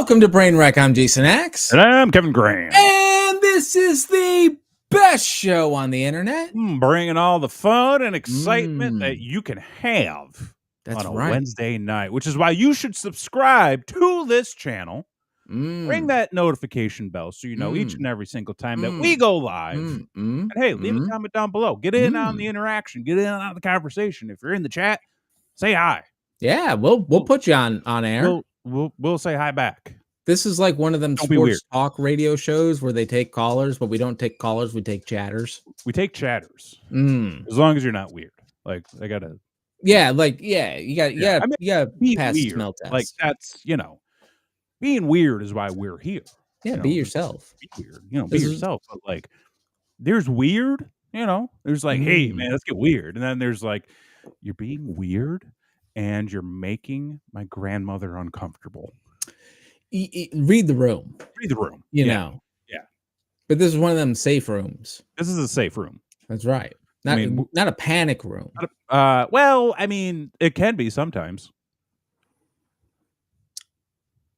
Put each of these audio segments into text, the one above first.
Welcome to Brain Wreck. I'm Jason X. And I'm Kevin Graham. And this is the best show on the internet. Bringing all the fun and excitement that you can have on a Wednesday night, which is why you should subscribe to this channel. Ring that notification bell so you know each and every single time that we go live. And hey, leave a comment down below. Get in on the interaction. Get in on the conversation. If you're in the chat, say hi. Yeah, we'll put you on air. We'll say hi back. This is like one of them sports talk radio shows where they take callers, but we don't take callers. We take chatters. We take chatters. As long as you're not weird. Like I gotta. Yeah, you gotta pass the smell test. Like that's being weird is why we're here. Yeah, be yourself. Be weird. Be yourself. But like, there's weird. There's like, hey man, let's get weird, and then there's like, you're being weird, and you're making my grandmother uncomfortable. Read the room. Read the room. You know. Yeah. But this is one of them safe rooms. This is a safe room. That's right. Not a panic room. Well, I mean, it can be sometimes.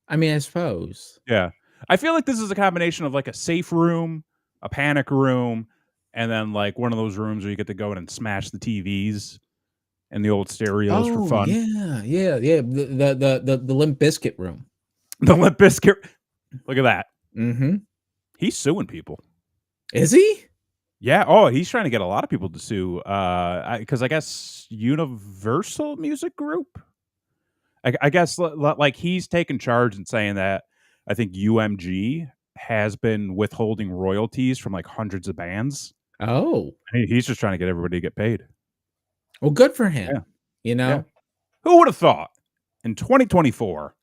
I mean, I suppose. Yeah. I feel like this is a combination of like a safe room, a panic room, and then like one of those rooms where you get to go in and smash the TVs and the old stereos for fun. Yeah. The Limp Bizkit room. The Limp Bizkit. Look at that. He's suing people. Is he? Yeah. Oh, he's trying to get a lot of people to sue. Because I guess Universal Music Group. I guess like he's taken charge and saying that I think UMG has been withholding royalties from like hundreds of bands. Oh, he's just trying to get everybody to get paid. Well, good for him. Yeah. Who would have thought in 2024,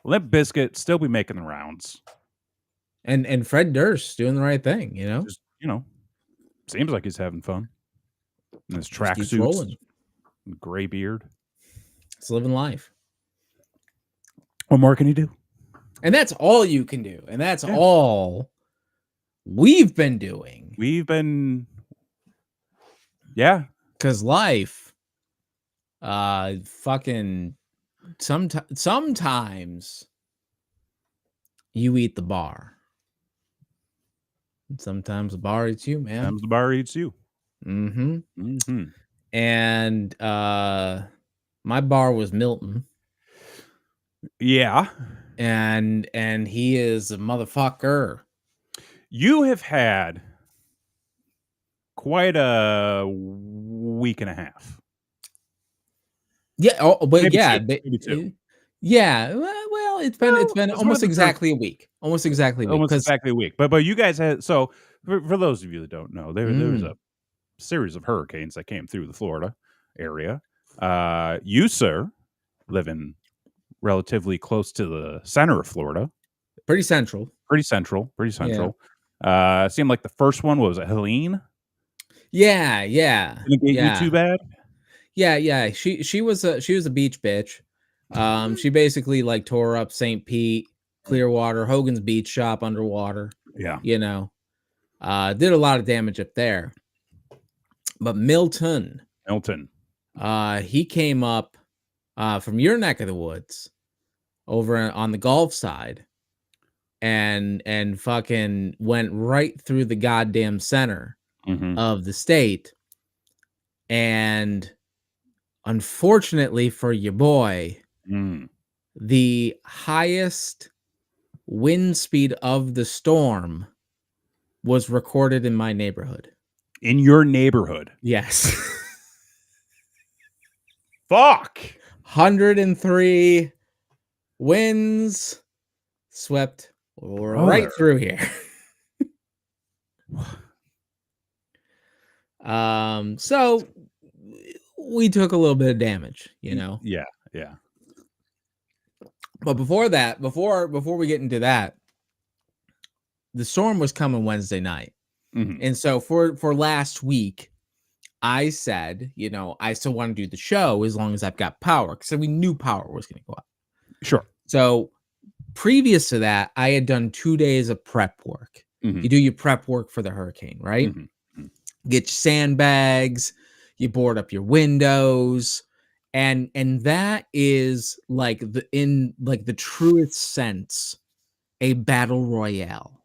Limp Bizkit still be making the rounds, and Fred Durst doing the right thing. Just, seems like he's having fun in his tracksuits, gray beard. It's living life. What more can you do? And that's all you can do. And that's all we've been doing. Because life, sometimes you eat the bar. Sometimes the bar eats you, man. Sometimes the bar eats you. And my bar was Milton. Yeah. And he is a motherfucker. You have had quite a week and a half. Yeah. Oh, but maybe yeah. Maybe two. Yeah. Well, it's been almost exactly a week. Almost exactly a week. But you guys had, so for those of you that don't know, there was a series of hurricanes that came through the Florida area. You, sir, live in relatively close to the center of Florida. Pretty central. It seemed like the first one was Helene. Yeah. Didn't get you too bad. Yeah. She was a beach bitch. She basically like tore up St. Pete, Clearwater, Hogan's Beach Shop underwater. Yeah. Did a lot of damage up there. But Milton, he came up from your neck of the woods over on the Gulf side and fucking went right through the goddamn center of the state. And unfortunately for your boy, the highest wind speed of the storm was recorded in my neighborhood. In your neighborhood? Yes. Fuck. 103 winds swept right through here. So we took a little bit of damage, Yeah. But before that, before we get into that, the storm was coming Wednesday night. And so for last week, I said, I still want to do the show as long as I've got power, because we knew power was going to go up. Sure. So previous to that, I had done 2 days of prep work. You do your prep work for the hurricane, right? Get your sandbags, you board up your windows, And that is like the truest sense a battle royale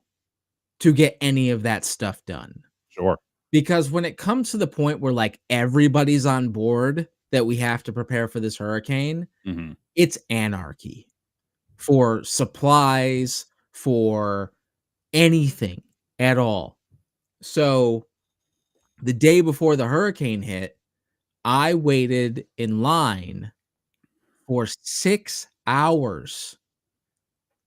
to get any of that stuff done. Sure. Because when it comes to the point where like everybody's on board that we have to prepare for this hurricane, it's anarchy for supplies, for anything at all. So the day before the hurricane hit, I waited in line for 6 hours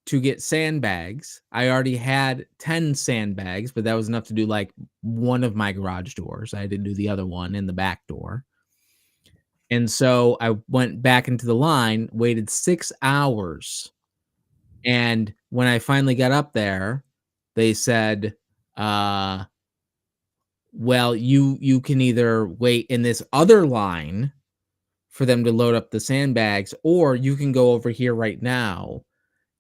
to get sandbags. I already had 10 sandbags, but that was enough to do like one of my garage doors. I had to do the other one in the back door. And so I went back into the line, waited 6 hours. And when I finally got up there, they said, well, you can either wait in this other line for them to load up the sandbags, or you can go over here right now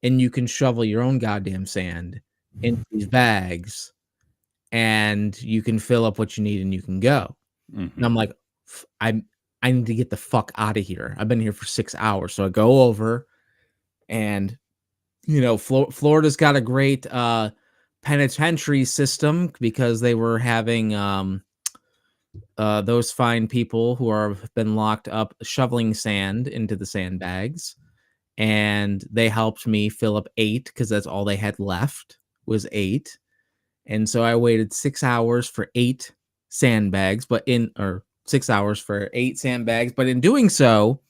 and you can shovel your own goddamn sand into these bags and you can fill up what you need and you can go. And I'm like, I need to get the fuck out of here. I've been here for 6 hours. So I go over and, you know, Florida's got a great penitentiary system because they were having those fine people who have been locked up shoveling sand into the sandbags. And they helped me fill up 8 because that's all they had left was 8. And so I waited 6 hours for 8 sandbags, or 6 hours for 8 sandbags. But in doing so,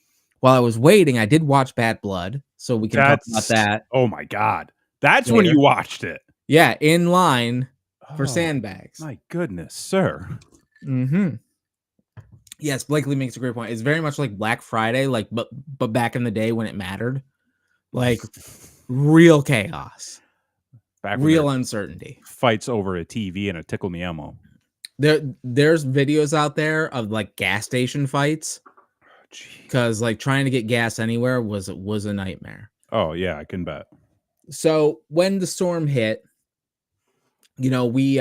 while I was waiting, I did watch Bad Blood. So we can talk about that. Oh my God. That's later. When you watched it. Yeah, in line for sandbags. My goodness, sir. Yes, Blakely makes a great point. It's very much like Black Friday, like but back in the day when it mattered. Like real chaos. Real uncertainty. Fights over a TV and a Tickle Me Elmo. There's videos out there of like gas station fights. Because like trying to get gas anywhere was a nightmare. Oh yeah, I can bet. So when the storm hit, you know, we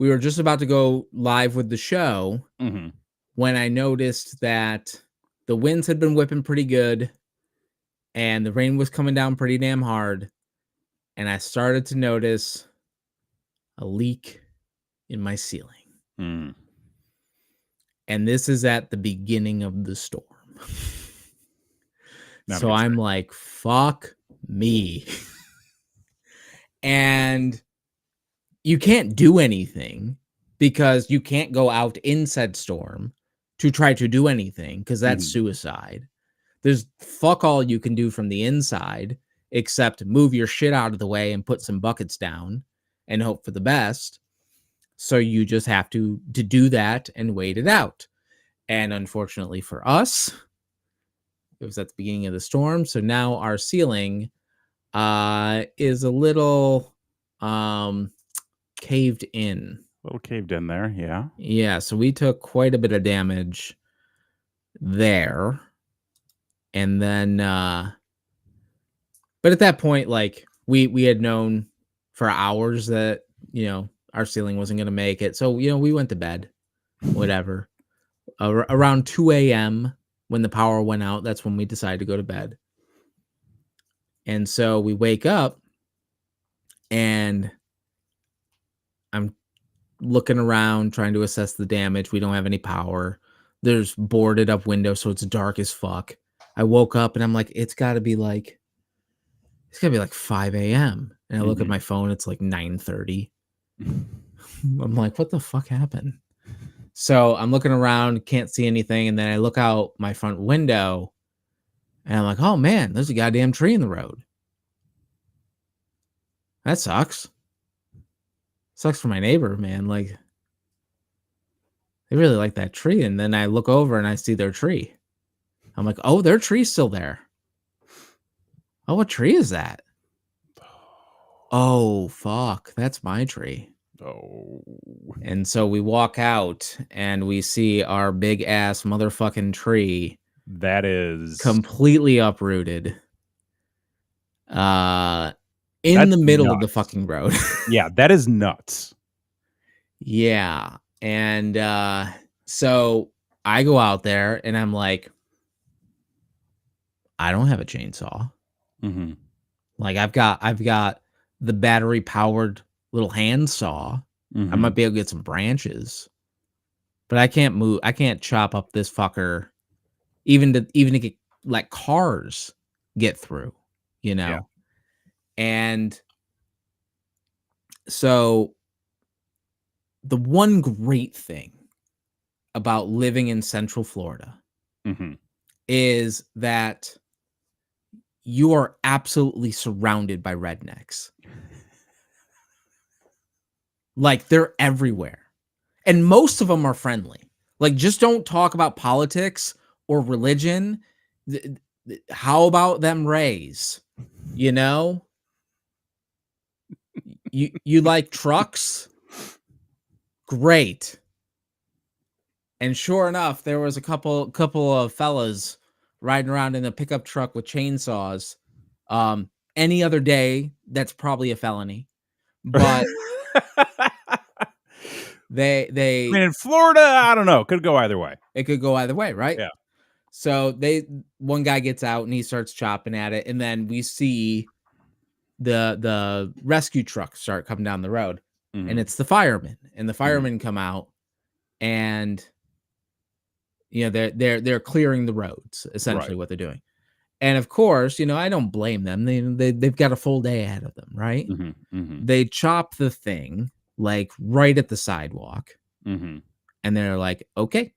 were just about to go live with the show when I noticed that the winds had been whipping pretty good and the rain was coming down pretty damn hard. And I started to notice a leak in my ceiling. And this is at the beginning of the storm. So I'm like, fuck me. And you can't do anything because you can't go out in said storm to try to do anything because that's suicide. There's fuck all you can do from the inside except move your shit out of the way and put some buckets down and hope for the best. So you just have to do that and wait it out. And unfortunately for us, it was at the beginning of the storm. So now our ceiling is a little caved in. A little caved in there, yeah. Yeah, so we took quite a bit of damage there. And then but at that point, like we had known for hours that, you know, our ceiling wasn't going to make it. So, you know, we went to bed, whatever. Around 2 a.m. when the power went out, that's when we decided to go to bed. And so we wake up and I'm looking around trying to assess the damage. We don't have any power. There's boarded up windows, so it's dark as fuck. I woke up and I'm like, it's gotta be like 5 a.m. And I look at my phone, it's like 9:30. I'm like, what the fuck happened? So I'm looking around, can't see anything, and then I look out my front window and I'm like, oh man, there's a goddamn tree in the road. That sucks. Sucks for my neighbor, man. Like, they really like that tree. And then I look over and I see their tree. I'm like, oh, their tree's still there. Oh, what tree is that? Oh, fuck. That's my tree. Oh. And so we walk out and we see our big ass motherfucking tree. That is completely uprooted. In the middle of the fucking road. Yeah, that is nuts. Yeah. And so I go out there and I'm like, I don't have a chainsaw. Mm-hmm. Like I've got the battery powered little hand saw. I might be able to get some branches, but I can't move. I can't chop up this fucker, even to get like cars get through, you know. Yeah. And so the one great thing about living in Central Florida is that you are absolutely surrounded by rednecks. Like they're everywhere. And most of them are friendly. Like just don't talk about politics or religion. How about them Rays? You know? You like trucks? Great. And sure enough, there was a couple of fellas riding around in a pickup truck with chainsaws. Any other day, that's probably a felony. But they I mean, in Florida, I don't know. Could go either way. It could go either way, right? Yeah. So one guy gets out and he starts chopping at it, and then we see the rescue truck start coming down the road, and it's the firemen, and the firemen come out, and you know they're clearing the roads, essentially what they're doing. And of course, you know, I don't blame them. They've got a full day ahead of them, right? They chop the thing like right at the sidewalk, and they're like, okay.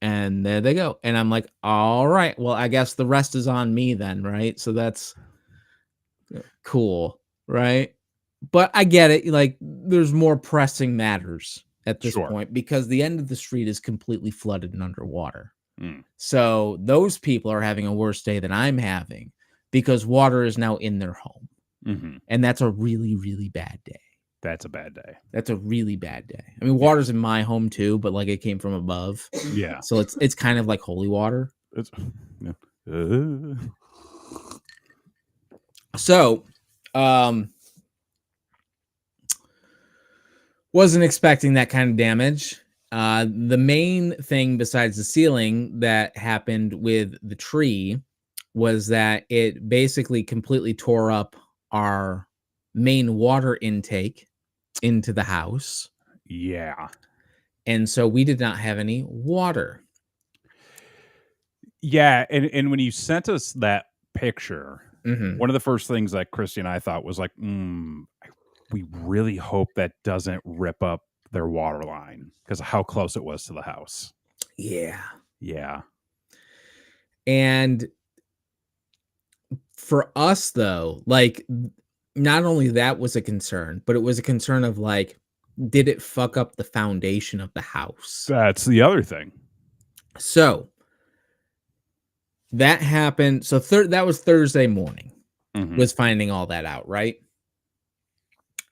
And there they go. And I'm like, all right, well, I guess the rest is on me then, right? So that's cool, right? But I get it. Like, there's more pressing matters at this point because the end of the street is completely flooded and underwater. So those people are having a worse day than I'm having because water is now in their home. And that's a really, really bad day. That's a bad day. That's a really bad day. I mean, water's in my home too, but like it came from above. Yeah. So it's kind of like holy water. So, wasn't expecting that kind of damage. The main thing besides the ceiling that happened with the tree was that it basically completely tore up our main water intake into the house. Yeah. And so we did not have any water. Yeah, and when you sent us that picture, one of the first things that Christy and I thought was like, we really hope that doesn't rip up their water line because of how close it was to the house. Yeah. Yeah. And for us, though, like, not only that was a concern, but it was a concern of like, did it fuck up the foundation of the house? That's the other thing. So that happened. So that was Thursday morning, was finding all that out, right?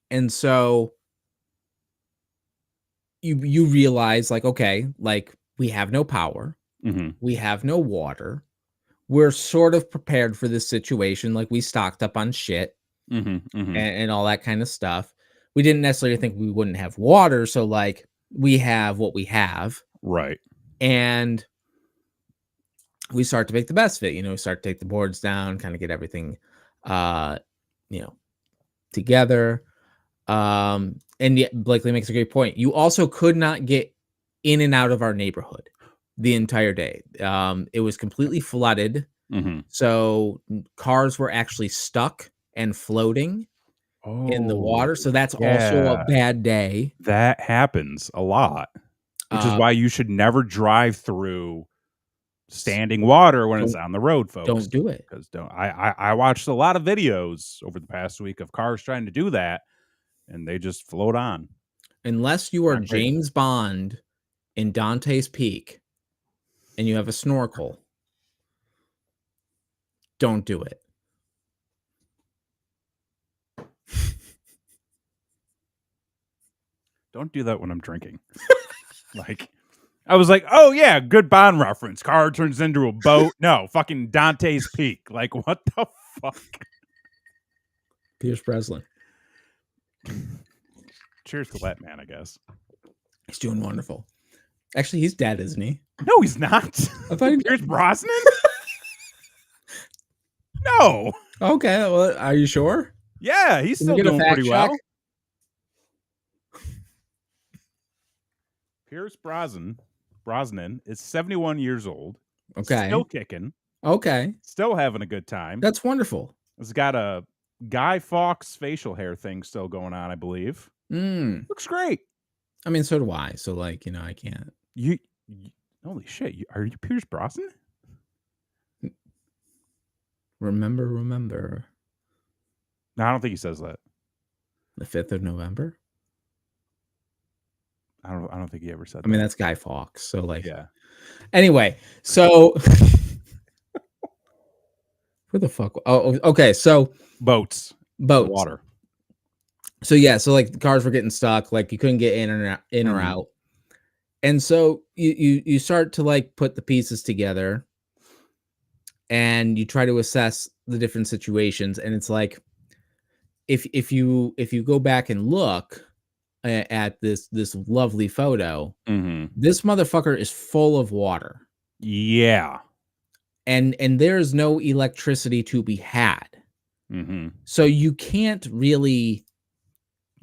And so you realize like, okay, like we have no power, we have no water. We're sort of prepared for this situation. Like we stocked up on shit and all that kind of stuff. We didn't necessarily think we wouldn't have water. So like we have what we have. Right. And we start to make the best of it. You know, we start to take the boards down, kind of get everything, together. And yet Blakely makes a great point. You also could not get in and out of our neighborhood the entire day. It was completely flooded. So cars were actually stuck and floating in the water. So that's also a bad day. That happens a lot, which is why you should never drive through standing water when it's on the road, folks. Don't do it. Because I watched a lot of videos over the past week of cars trying to do that, and they just float on. Unless you are James Bond in Dante's Peak and you have a snorkel, don't do it. Don't do that when I'm drinking. Like, I was like, oh yeah, good Bond reference. Car turns into a boat. No, fucking Dante's Peak. Like, what the fuck? Pierce Brosnan. Cheers to that man, I guess. He's doing wonderful. Actually, he's dead, isn't he? No, he's not. I thought Pierce Brosnan? No. Okay, well, are you sure? Yeah, he's still doing pretty well. Pierce Brosnan is 71 years old. Okay. Still kicking. Okay. Still having a good time. That's wonderful. He's got a Guy Fawkes facial hair thing still going on, I believe. Looks great. I mean, so do I. So, like, I can't. You holy shit! Are you Pierce Brosnan? Remember. No, I don't think he says that. The 5th of November. I don't think he ever said that. I mean, that's Guy Fawkes. So, like, yeah. Anyway, so where the fuck? Oh, okay. So boats, water. So yeah, so like the cars were getting stuck, like you couldn't get in or out, and so you start to like put the pieces together, and you try to assess the different situations, and it's like if you go back and look at this lovely photo, this motherfucker is full of water. Yeah, and there's no electricity to be had, so you can't really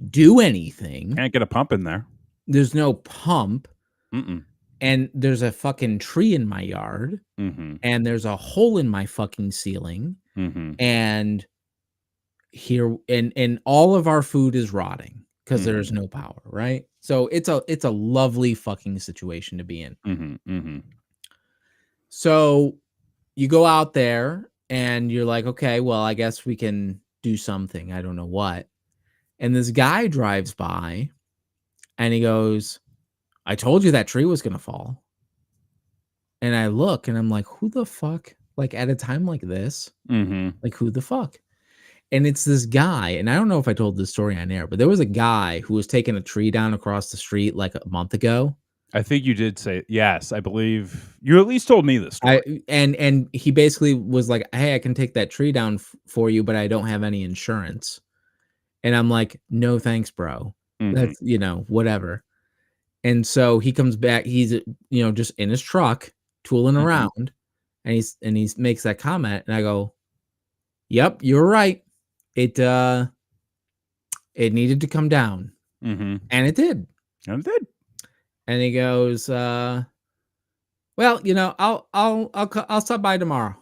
do anything. Can't get a pump in there. There's no pump. And there's a fucking tree in my yard, and there's a hole in my fucking ceiling, and here and all of our food is rotting because there's no power, right? So it's a lovely fucking situation to be in. So you go out there and you're like, okay, well, I guess we can do something. I don't know what. And this guy drives by and he goes, I told you that tree was going to fall. And I look and I'm like, who the fuck? Like at a time like this, like who the fuck? And it's this guy. And I don't know if I told this story on air, but there was a guy who was taking a tree down across the street like a month ago. I think you did say, yes, I believe you at least told me this story. And he basically was like, hey, I can take that tree down for you, but I don't have any insurance. And I'm like, no, thanks, bro. That's, whatever. And so he comes back, he's, just in his truck tooling around, and he makes that comment. And I go, yep, you're right. It needed to come down. And it did. And he goes, well, I'll stop by tomorrow.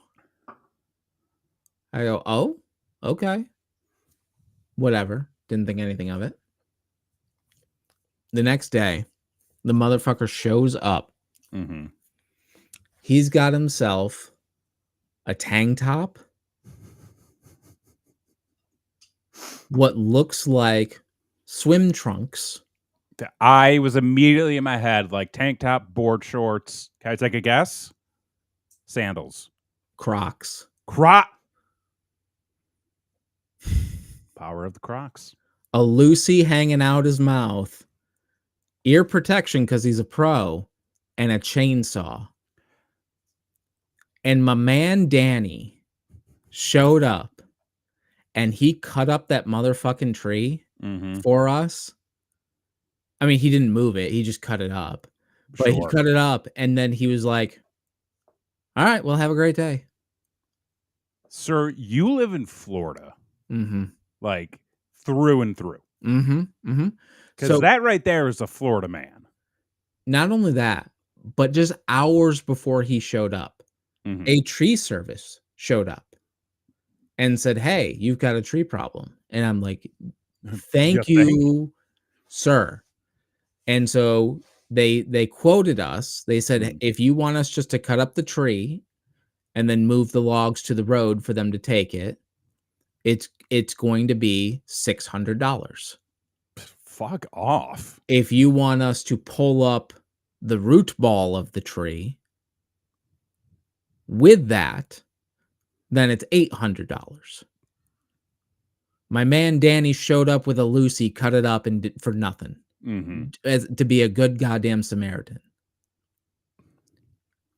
I go, oh, okay. Whatever. Didn't think anything of it. The next day, the motherfucker shows up. He's got himself a tank top, what looks like swim trunks. I was immediately in my head like tank top, board shorts. Can I take a guess? Sandals. Crocs. Power of the Crocs. A Lucy hanging out his mouth. Ear protection because he's a pro. And a chainsaw. And my man Danny showed up. And he cut up that motherfucking tree for us. I mean, he didn't move it. He just cut it up. But he cut it up. And then he was like, all right, well, have a great day. Sir, you live in Florida. Like through and through. Because that right there is a Florida man. Not only that, but just hours before he showed up, a tree service showed up and said, hey, you've got a tree problem. And I'm like, thank you, sir. And so they quoted us. They said, if you want us just to cut up the tree and then move the logs to the road for them to take it, it's going to be $600. Fuck off. If you want us to pull up the root ball of the tree with that, then it's $800. My man Danny showed up with a Lucy, cut it up and did for nothing. To be a good goddamn Samaritan.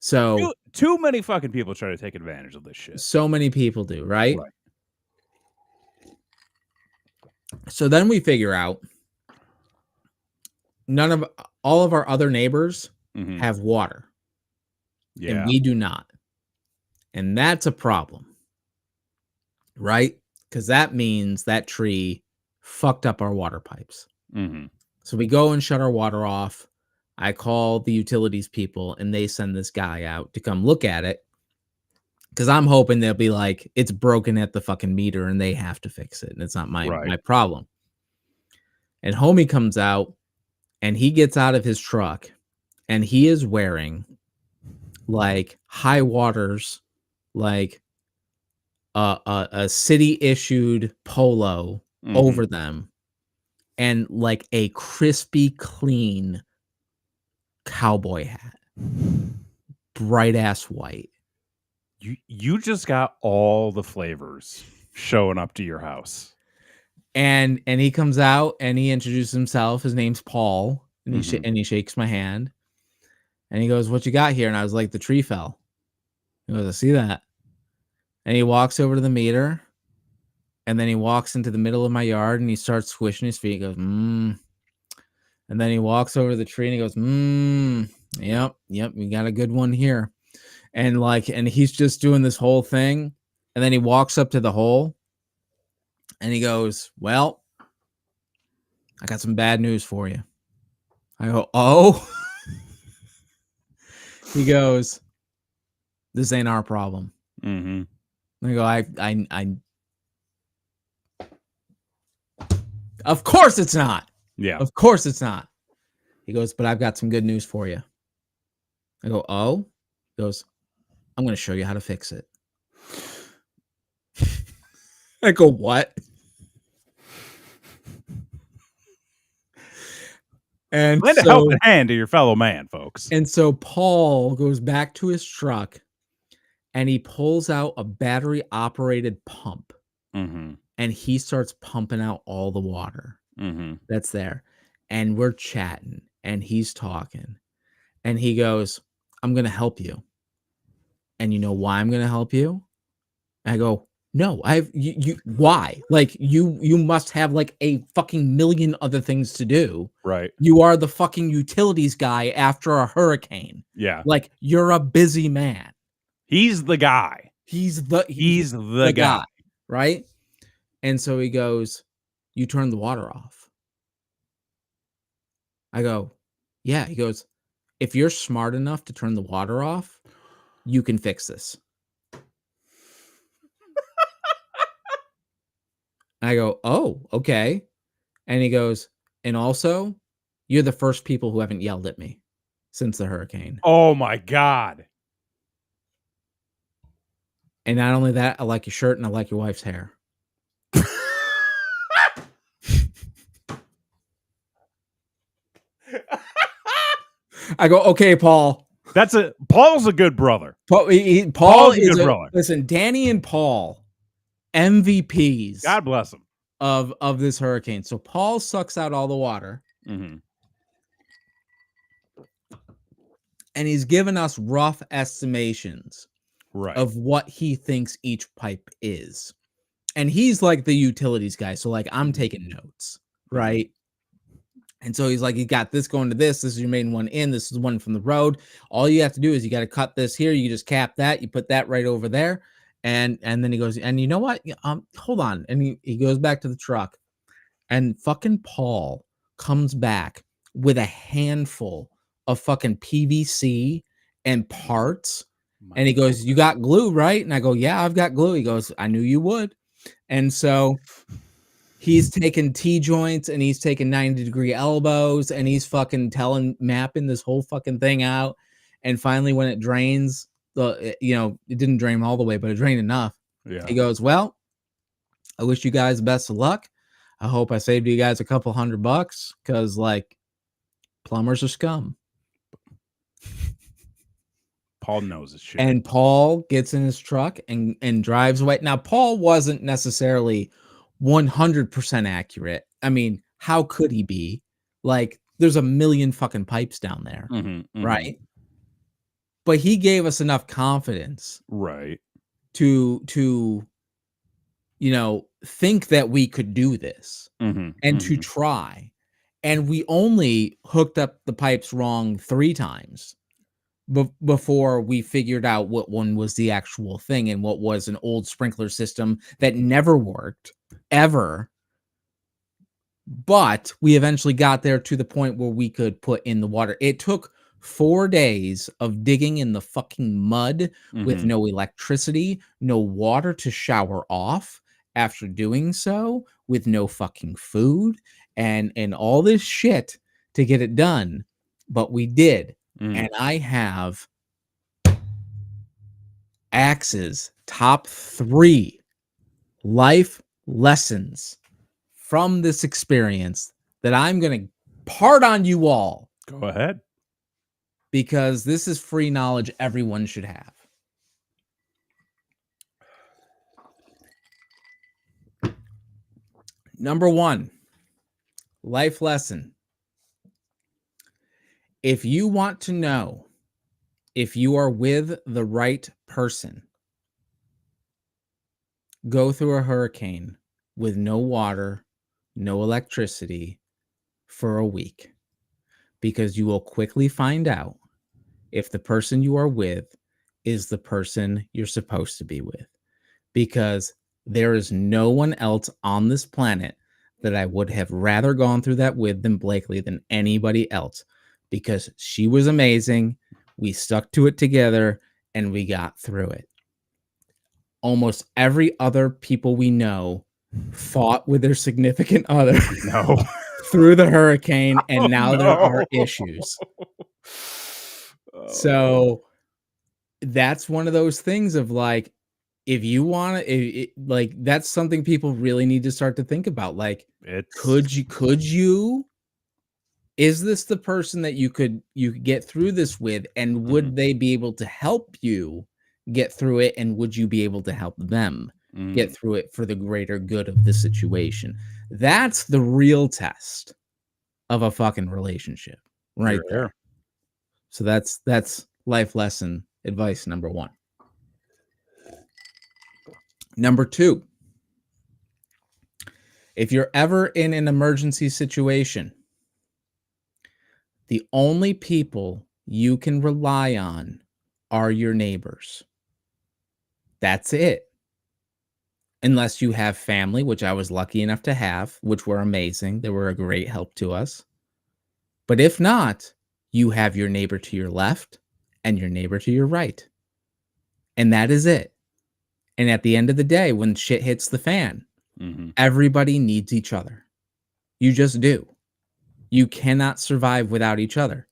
So too many fucking people try to take advantage of this shit. So many people do, right? So then we figure out all of our other neighbors have water. And we do not. And that's a problem. right? Because that means that tree fucked up our water pipes. Mm-hmm. So we go and shut our water off. I call the utilities people and they send this guy out to come look at it. Because I'm hoping they'll be like, it's broken at the fucking meter and they have to fix it. And it's not my problem. And homie comes out and he gets out of his truck and he is wearing like high waters, like a city issued polo over them and like a crispy clean cowboy hat, bright ass white. You just got all the flavors showing up to your house. And he comes out and he introduces himself. His name's Paul, and he shakes my hand, and he goes, "What you got here?" And I was like, "The tree fell." He goes, "I see that." And he walks over to the meter, and then he walks into the middle of my yard and he starts squishing his feet. He goes, And then he walks over to the tree and he goes, Yep, we got a good one here. And he's just doing this whole thing, and then he walks up to the hole. And he goes, "Well, I got some bad news for you." I go, "Oh?" He goes, "This ain't our problem." Mm-hmm. I go, I of course it's not. Yeah. Of course it's not. He goes, "But I've got some good news for you." I go, "Oh?" He goes, "I'm going to show you how to fix it." I go, "What?" And lend a helping hand to your fellow man, folks. And so Paul goes back to his truck and he pulls out a battery operated pump, and he starts pumping out all the water that's there. And we're chatting and he's talking and he goes, "I'm going to help you. And you know why I'm going to help you?" I go, "No, you why? Like you must have like a fucking million other things to do. Right. You are the fucking utilities guy after a hurricane. Yeah. Like you're a busy man. He's the guy. He's the guy. Right?" And so he goes, "You turn the water off." I go, "Yeah." He goes, "If you're smart enough to turn the water off, you can fix this." I go, "Oh, okay." And he goes, "And also, you're the first people who haven't yelled at me since the hurricane." Oh my God. And not only that, I like your shirt and I like your wife's hair. I go, "Okay, Paul." Paul's a good brother. Paul's a good brother. Listen, Danny and Paul, MVPs. God bless them. Of this hurricane. So Paul sucks out all the water. And he's given us rough estimations of what he thinks each pipe is. And he's like the utilities guy. So like I'm taking notes, right? And so he's like, "You got this going to this. This is your main one in. This is one from the road. All you have to do is you got to cut this here. You just cap that. You put that right over there." And then he goes, "And you know what? Hold on." And he goes back to the truck. And fucking Paul comes back with a handful of fucking PVC and parts. And he goes, "You got glue, right?" And I go, "Yeah, I've got glue." He goes, "I knew you would." And so he's taking T-joints and he's taking 90-degree elbows and he's fucking mapping this whole fucking thing out. And finally, when it drains, it didn't drain all the way, but it drained enough. Yeah. He goes, "Well, I wish you guys the best of luck. I hope I saved you guys a couple $100 because like plumbers are scum." Paul knows his shit. And Paul gets in his truck and drives away. Now, Paul wasn't necessarily 100% accurate. I mean, how could he be? Like, there's a million fucking pipes down there, right? But he gave us enough confidence, right, to think that we could do this and to try. And we only hooked up the pipes wrong 3 times. before we figured out what one was the actual thing and what was an old sprinkler system that never worked ever. But we eventually got there to the point where we could put in the water. It took 4 days of digging in the fucking mud with no electricity, no water to shower off after doing so, with no fucking food and all this shit to get it done. But we did. And I have Axe's top 3 life lessons from this experience that I'm going to part on you all. Go ahead. Because this is free knowledge everyone should have. Number 1, life lesson. If you want to know if you are with the right person, go through a hurricane with no water, no electricity for a week, because you will quickly find out if the person you are with is the person you're supposed to be with, because there is no one else on this planet that I would have rather gone through that with than Blakely, than anybody else, because she was amazing. We stuck to it together and we got through it. Almost every other people we know fought with their significant other through the hurricane, and now there are issues. So that's one of those things of like, if you want to, like, that's something people really need to start to think about. Like, could you, is this the person that you could get through this with, and would they be able to help you get through it, and would you be able to help them get through it for the greater good of the situation? That's the real test of a fucking relationship right there. So that's life lesson advice number 1. Number 2, if you're ever in an emergency situation, the only people you can rely on are your neighbors. That's it. Unless you have family, which I was lucky enough to have, which were amazing. They were a great help to us. But if not, you have your neighbor to your left and your neighbor to your right. And that is it. And at the end of the day, when shit hits the fan, everybody needs each other. You just do. You cannot survive without each other.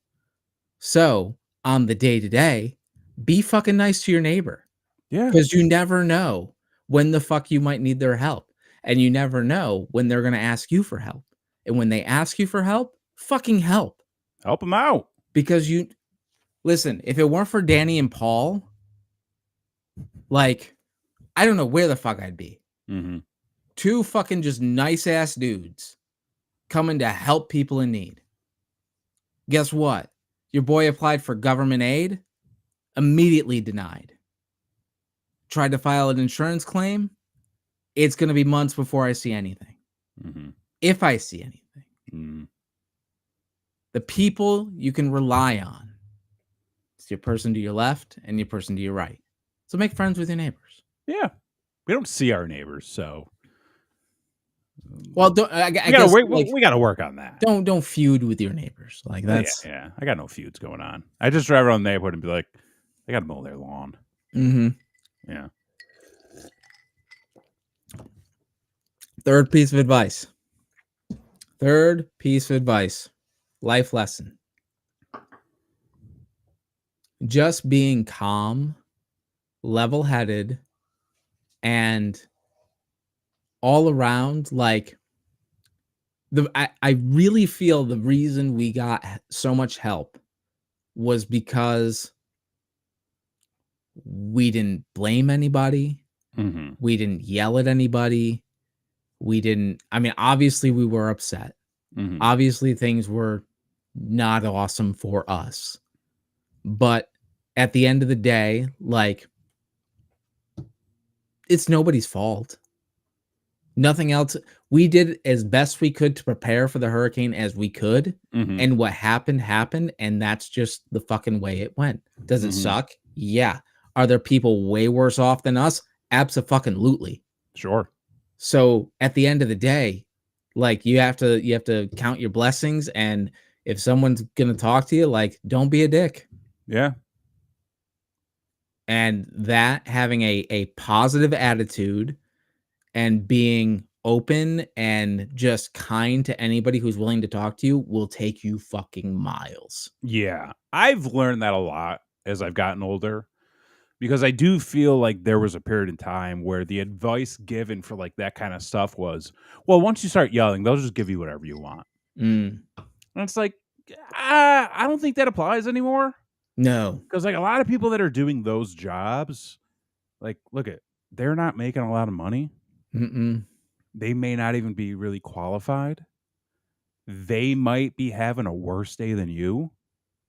So on the day-to-day, be fucking nice to your neighbor. Yeah. Because you never know when the fuck you might need their help. And you never know when they're going to ask you for help. And when they ask you for help, fucking help. Help them out. Because listen, if it weren't for Danny and Paul, like, I don't know where the fuck I'd be. 2 fucking just nice ass dudes coming to help people in need. Guess what? Your boy applied for government aid, immediately denied. Tried to file an insurance claim. It's going to be months before I see anything. If I see anything. The people you can rely on, it's your person to your left and your person to your right. So make friends with your neighbors. Yeah. We don't see our neighbors, so. Well, we got to work on that. Don't feud with your neighbors. Like, that's. Yeah. I got no feuds going on. I just drive around the neighborhood and be like, I got to mow their lawn. Yeah. Third piece of advice. Life lesson. Just being calm, level-headed, and all around, like, I really feel the reason we got so much help was because we didn't blame anybody. We didn't yell at anybody. Obviously we were upset. Obviously things were not awesome for us. But at the end of the day, like, it's nobody's fault. Nothing else. We did as best we could to prepare for the hurricane as we could. Mm-hmm. And what happened, and that's just the fucking way it went. Does it suck? Yeah. Are there people way worse off than us? Abso-fucking-lutely. Sure. So at the end of the day, like you have to count your blessings, and if someone's gonna talk to you, like, don't be a dick. Yeah. And that having a positive attitude and being open and just kind to anybody who's willing to talk to you will take you fucking miles. Yeah. I've learned that a lot as I've gotten older, because I do feel like there was a period in time where the advice given for like that kind of stuff was, well, once you start yelling, they'll just give you whatever you want. And it's like, I don't think that applies anymore. No. Because like a lot of people that are doing those jobs, like, look at, they're not making a lot of money. They may not even be really qualified. They might be having a worse day than you,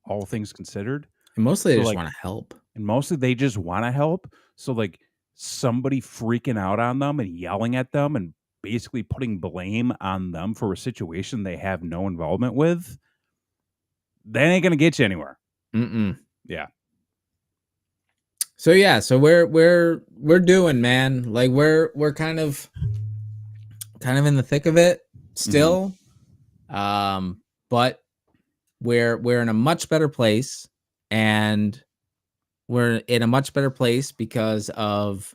all things considered. And mostly they just want to help. And mostly they just want to help. So like somebody freaking out on them and yelling at them and basically putting blame on them for a situation they have no involvement with, that ain't going to get you anywhere. Yeah. So yeah, so we're doing, man. Like we're kind of in the thick of it still. But we're in a much better place, and we're in a much better place because of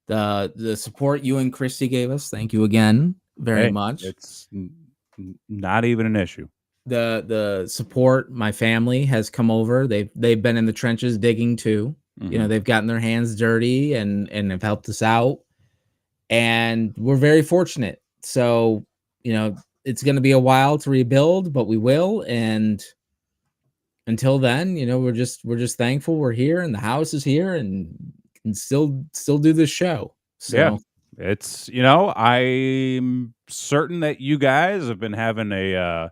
the support you and Christy gave us. Thank you again very much. It's not even an issue. The support, my family has come over. They've been in the trenches digging too. You know, they've gotten their hands dirty and have helped us out. And we're very fortunate. So, you know, it's going to be a while to rebuild, but we will. And until then, you know, we're just thankful we're here and the house is here and can still do this show. So yeah, it's, you know, I'm certain that you guys have been having a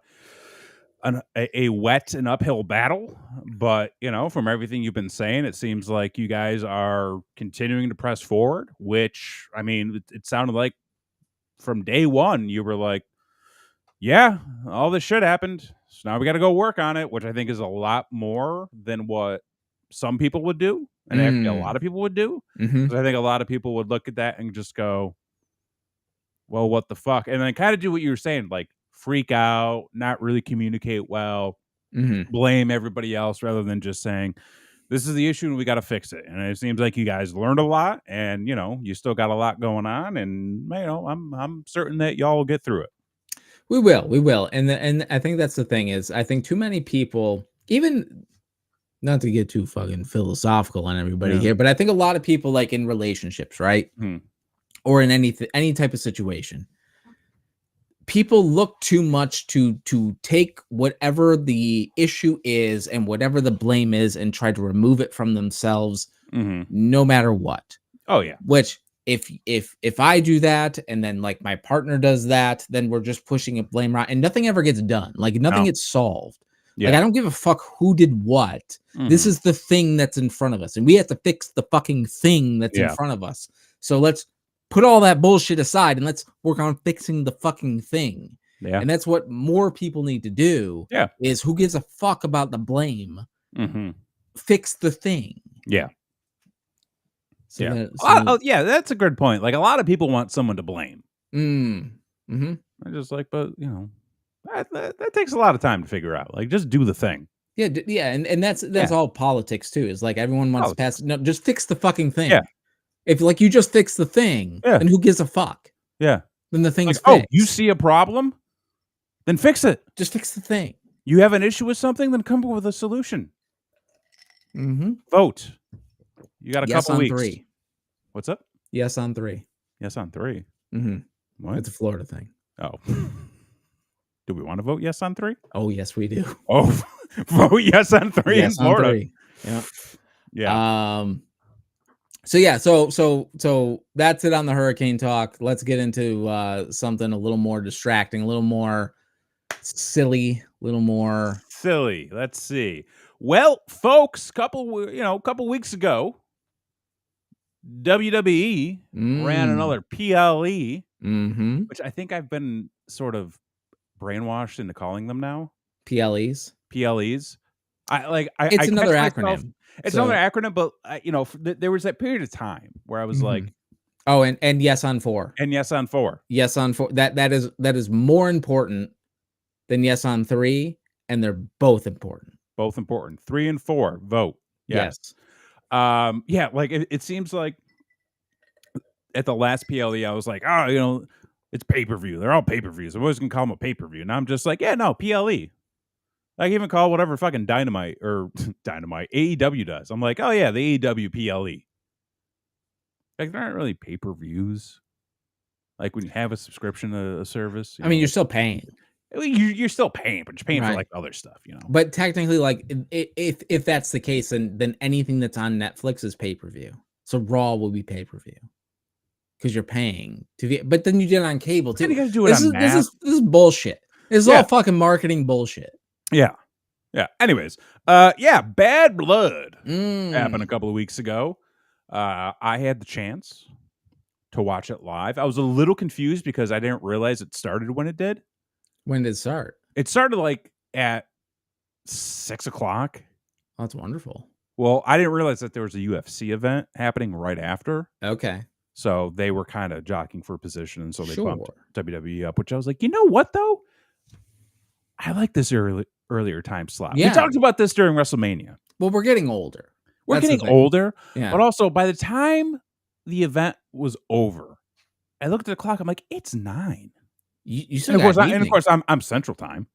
wet and uphill battle, but you know, from everything you've been saying, it seems like you guys are continuing to press forward, which, I mean, it sounded like from day one you were like, yeah, all this shit happened, so now we got to go work on it, which I think is a lot more than what some people would do, and actually a lot of people would do. I think a lot of people would look at that and just go, well, what the fuck, and then kind of do what you were saying, like freak out, not really communicate well, blame everybody else rather than just saying, this is the issue and we got to fix it. And it seems like you guys learned a lot, and you know, you still got a lot going on, and you know, I'm certain that y'all will get through it. We will. And I think that's the thing is, I think too many people, even not to get too fucking philosophical on everybody here, but I think a lot of people, like in relationships, right? Or in any type of situation, people look too much to take whatever the issue is and whatever the blame is and try to remove it from themselves, no matter what. Oh yeah. Which if I do that and then like my partner does that, then we're just pushing a blame around and nothing ever gets done. Like nothing gets solved. Like I don't give a fuck who did what. This is the thing that's in front of us, and we have to fix the fucking thing that's in front of us. So let's put all that bullshit aside and let's work on fixing the fucking thing. Yeah. And that's what more people need to do. Yeah. Is who gives a fuck about the blame? Fix the thing. Yeah. So yeah, that's a good point. Like a lot of people want someone to blame. I just like, but you know, that takes a lot of time to figure out. Like, just do the thing. Yeah, yeah, and that's all politics too. Is like everyone wants to pass. No, just fix the fucking thing. Yeah. If like you just fix the thing, then who gives a fuck? Yeah. Then the thing's like, oh, you see a problem, then fix it. Just fix the thing. You have an issue with something, then come up with a solution. Vote. You got a couple weeks. 3. What's up? Yes on 3. Yes on 3. What? It's a Florida thing. Oh. Do we want to vote yes on 3? Oh, yes, we do. Oh, vote yes on 3 yes in Florida. On 3. Yeah. Yeah. So yeah, so that's it on the hurricane talk. Let's get into something a little more distracting, a little more silly, a little more silly. Let's see. Well, folks, couple weeks ago, WWE ran another PLE which I think I've been sort of brainwashed into calling them now. PLEs. It's another acronym. It's another acronym, but there was that period of time where I was like, oh, and yes on 4. And yes on 4. Yes on 4. That is more important than yes on 3, and they're both important. Both important. 3 and 4, vote. Yes. It seems like at the last PLE, I was like, it's pay-per-view. They're all pay-per-views. I'm always gonna call them a pay-per-view. And I'm just like, yeah, no, PLE. I can even call whatever fucking Dynamite AEW does. I'm like, oh yeah, the AEW PLE. Like, there aren't really pay-per-views. Like when you have a subscription to a service. You're still paying. You're still paying, but you're paying for like other stuff, But technically, like if that's the case, then anything that's on Netflix is pay-per-view. So Raw will be pay-per-view because you're paying to. But then you did it on cable too. You got to do it this is bullshit. This is all fucking marketing bullshit. Yeah. Anyways, Bad Blood happened a couple of weeks ago. I had the chance to watch it live. I was a little confused because I didn't realize it started when it did. When did it start? It started like at 6 o'clock. Oh, that's wonderful. Well, I didn't realize that there was a UFC event happening right after. Okay. So they were kind of jockeying for position, and so they bumped WWE up, which I was like, you know what, though? I like this earlier time slot. Yeah. We talked about this during WrestleMania. Well, we're getting older. We're getting older. Yeah. But also, by the time the event was over, I looked at the clock. I'm like, it's 9. You said, and of course, I'm Central Time,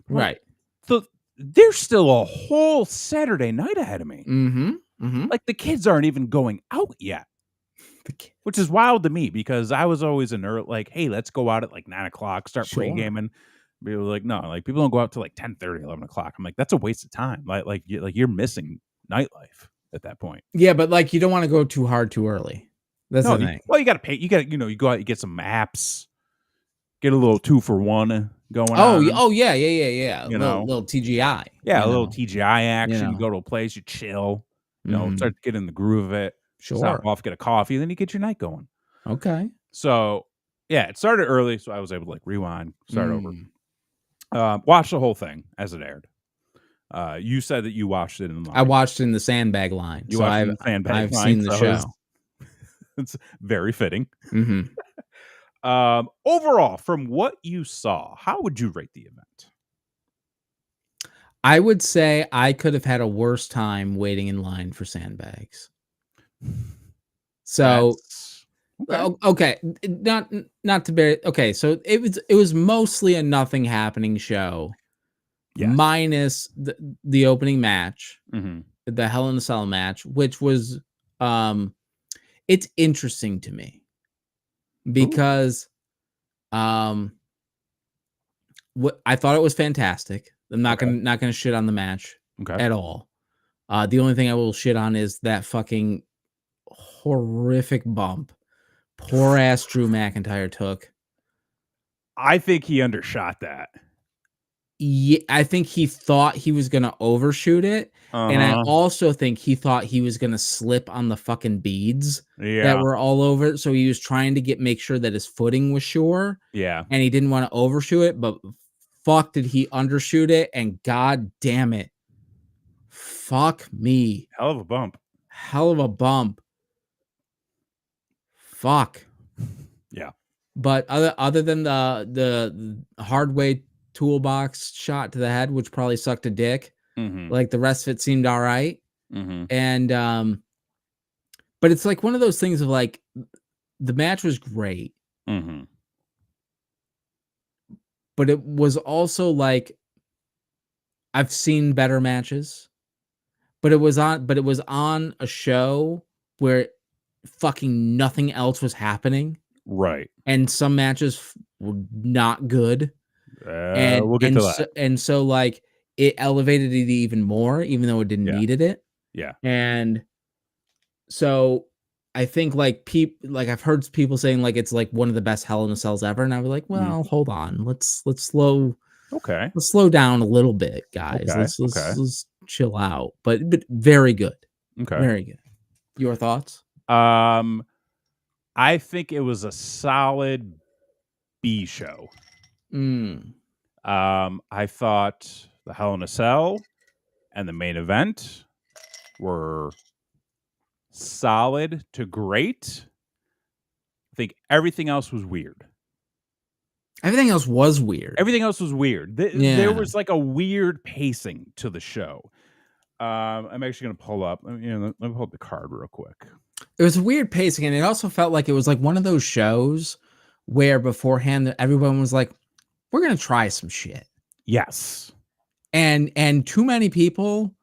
right? So there's still a whole Saturday night ahead of me. Like the kids aren't even going out yet, which is wild to me because I was always like, hey, let's go out at like 9 o'clock, start pre-gaming. People were like, no, like people don't go out till like 10:30, 11 o'clock. I'm like, that's a waste of time. Like you're missing nightlife at that point. Yeah, but like you don't want to go too hard too early. That's the thing. Well, you got to pay. You got you go out, you get some apps. Get a little 2-for-1 going on. Oh, yeah. Little TGI. Yeah, a little TGI action. You go to a place, you chill, start to get in the groove of it. Sure. Stop off, get a coffee, then you get your night going. Okay. So, yeah, it started early, so I was able to like rewind, start over. Watch the whole thing as it aired. You said that you watched it in line. I watched it in the sandbag line. I've seen the show. It's very fitting. Overall, from what you saw, how would you rate the event? I would say I could have had a worse time waiting in line for sandbags. So, okay, not to bear. Okay, so it was mostly a nothing happening show, minus the opening match, the Hell in a Cell match, which was it's interesting to me. Because what I thought it was fantastic. I'm not gonna shit on the match at all. The only thing I will shit on is that fucking horrific bump poor ass Drew McIntyre took. I think he undershot that. Yeah, I think he thought he was gonna overshoot it, and I also think he thought he was gonna slip on the fucking beads that were all over. So he was trying to make sure that his footing was sure. Yeah, and he didn't want to overshoot it, but fuck, did he undershoot it? And god damn it, fuck me, hell of a bump, Fuck, yeah. But other than the hard way toolbox shot to the head, which probably sucked a dick. Like the rest of it seemed all right. And but it's like one of those things of like the match was great. But it was also like I've seen better matches. But it was on a show where fucking nothing else was happening. Right. And some matches were not good. We'll get to that. And so like it elevated it even more, even though it didn't needed it. Yeah. And so I think like I've heard people saying like it's like one of the best Hell in a Cells ever, and I was like, well, hold on, let's slow down a little bit, guys. Okay. Let's chill out. But very good. Okay. Very good. Your thoughts? I think it was a solid B show. I thought the Hell in a Cell and the main event were solid to great. I think everything else was weird. Everything else was weird. There was like a weird pacing to the show. I'm actually going to pull up. Let me pull up the card real quick. It was a weird pacing, and it also felt like it was like one of those shows where beforehand everyone was like, we're going to try some shit. Yes. And too many people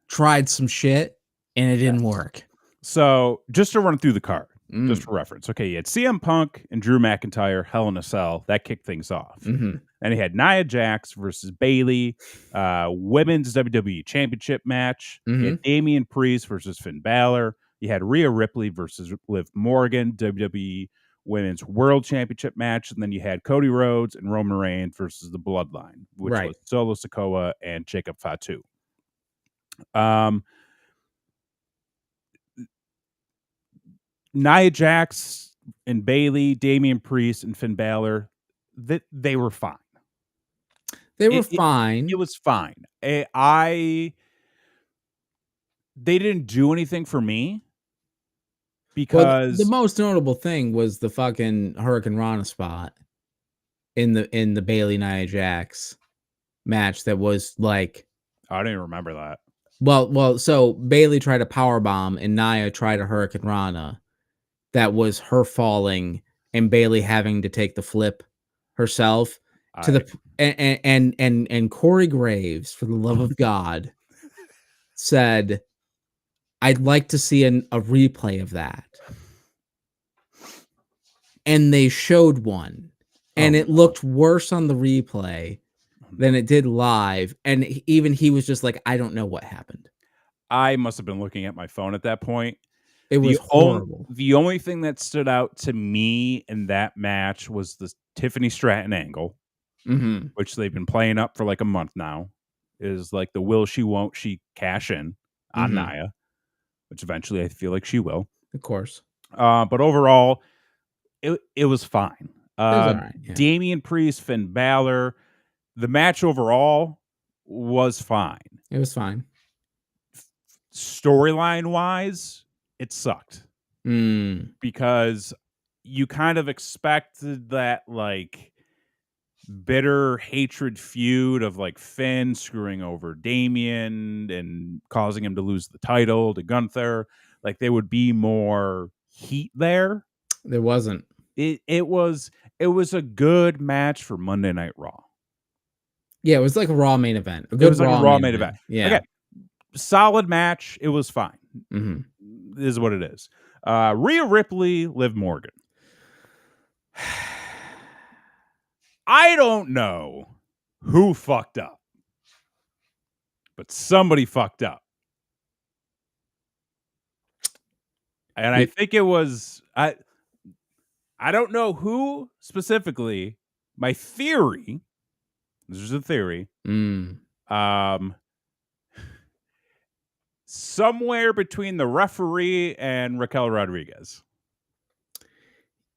tried some shit, and it didn't work. So just to run through the card, just for reference. Okay, you had CM Punk and Drew McIntyre, Hell in a Cell. That kicked things off. And he had Nia Jax versus Bayley, women's WWE Championship match. You had Damian Priest versus Finn Balor. You had Rhea Ripley versus Liv Morgan, WWE Women's World Championship match. And then you had Cody Rhodes and Roman Reigns versus the Bloodline, which was Solo Sikoa and Jacob Fatu. Nia Jax and Bayley, Damian Priest and Finn Balor, they were fine. It was fine. They didn't do anything for me because the most notable thing was the fucking Hurricane Rana spot in the Bayley Nia Jax match that was like, I don't even remember that. Well, so Bayley tried a powerbomb and Nia tried a Hurricane Rana. That was her falling and Bayley having to take the flip herself and Corey Graves, for the love of God, said, I'd like to see a replay of that. And they showed one, and it looked worse on the replay than it did live. And even he was just like, I don't know what happened. I must have been looking at my phone at that point. It was horrible. The only thing that stood out to me in that match was the Tiffany Stratton angle, which they've been playing up for like a month now. Is like the will she won't she cash in on Nia, which eventually I feel like she will. Of course. But overall, it was fine. It was all right, yeah. Damian Priest, Finn Balor, the match overall was fine. It was fine. Storyline wise, it sucked because you kind of expected that like bitter hatred feud of like Finn screwing over Damian and causing him to lose the title to Gunther. Like there would be more heat there. There wasn't. It was a good match for Monday Night Raw. Yeah, it was like a Raw main event. It was like a Raw main event. Yeah. Okay. Solid match. It was fine. This is what it is. Rhea Ripley, Liv Morgan. I don't know who fucked up, but somebody fucked up. And I think it was I don't know who specifically. My theory, this is a theory, somewhere between the referee and Raquel Rodriguez.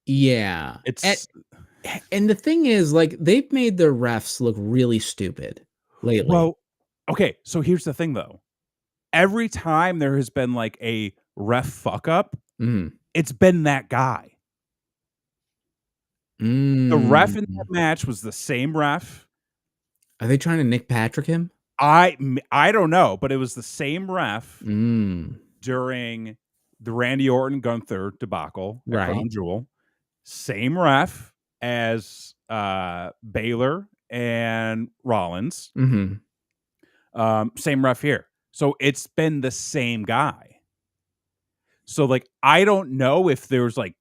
Yeah. And the thing is, like, they've made their refs look really stupid lately. Well, okay, so here's the thing, though. Every time there has been, like, a ref fuck-up, it's been that guy. The ref in that match was the same ref. Are they trying to Nick Patrick him? I don't know, but it was the same ref during the Randy Orton Gunther debacle at Crown Jewel. Same ref as Baylor and Rollins. Same ref here. So it's been the same guy. So like I don't know if there's like,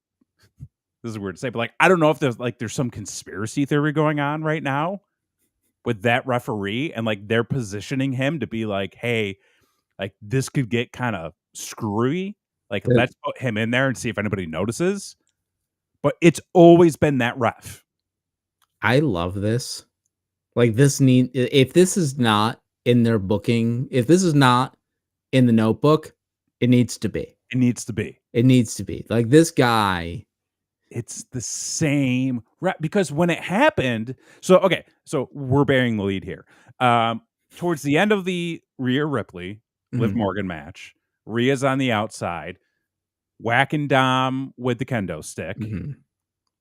this is weird to say, but like I don't know if there's some conspiracy theory going on right now with that referee, and like they're positioning him to be like, hey, like this could get kind of screwy. Like let's put him in there and see if anybody notices. But it's always been that ref. I love this. Like if this is not in their booking, if this is not in the notebook, it needs to be. It needs to be. It needs to be. Like this guy, It's the same because when it happened, so we're bearing the lead here. Towards the end of the Rhea Ripley Liv Morgan match, Rhea's on the outside, whacking Dom with the kendo stick.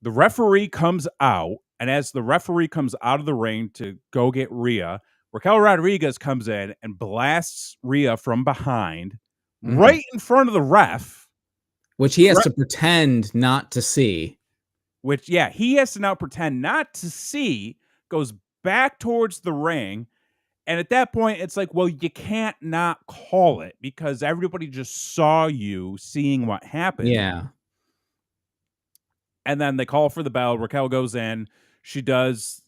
The referee comes out, and as the referee comes out of the ring to go get Rhea, Raquel Rodriguez comes in and blasts Rhea from behind, right in front of the ref. Which he has to pretend not to see. He has to now pretend not to see, goes back towards the ring. And at that point, it's like, well, you can't not call it because everybody just saw you seeing what happened. Yeah. And then they call for the bell. Raquel goes in. She almost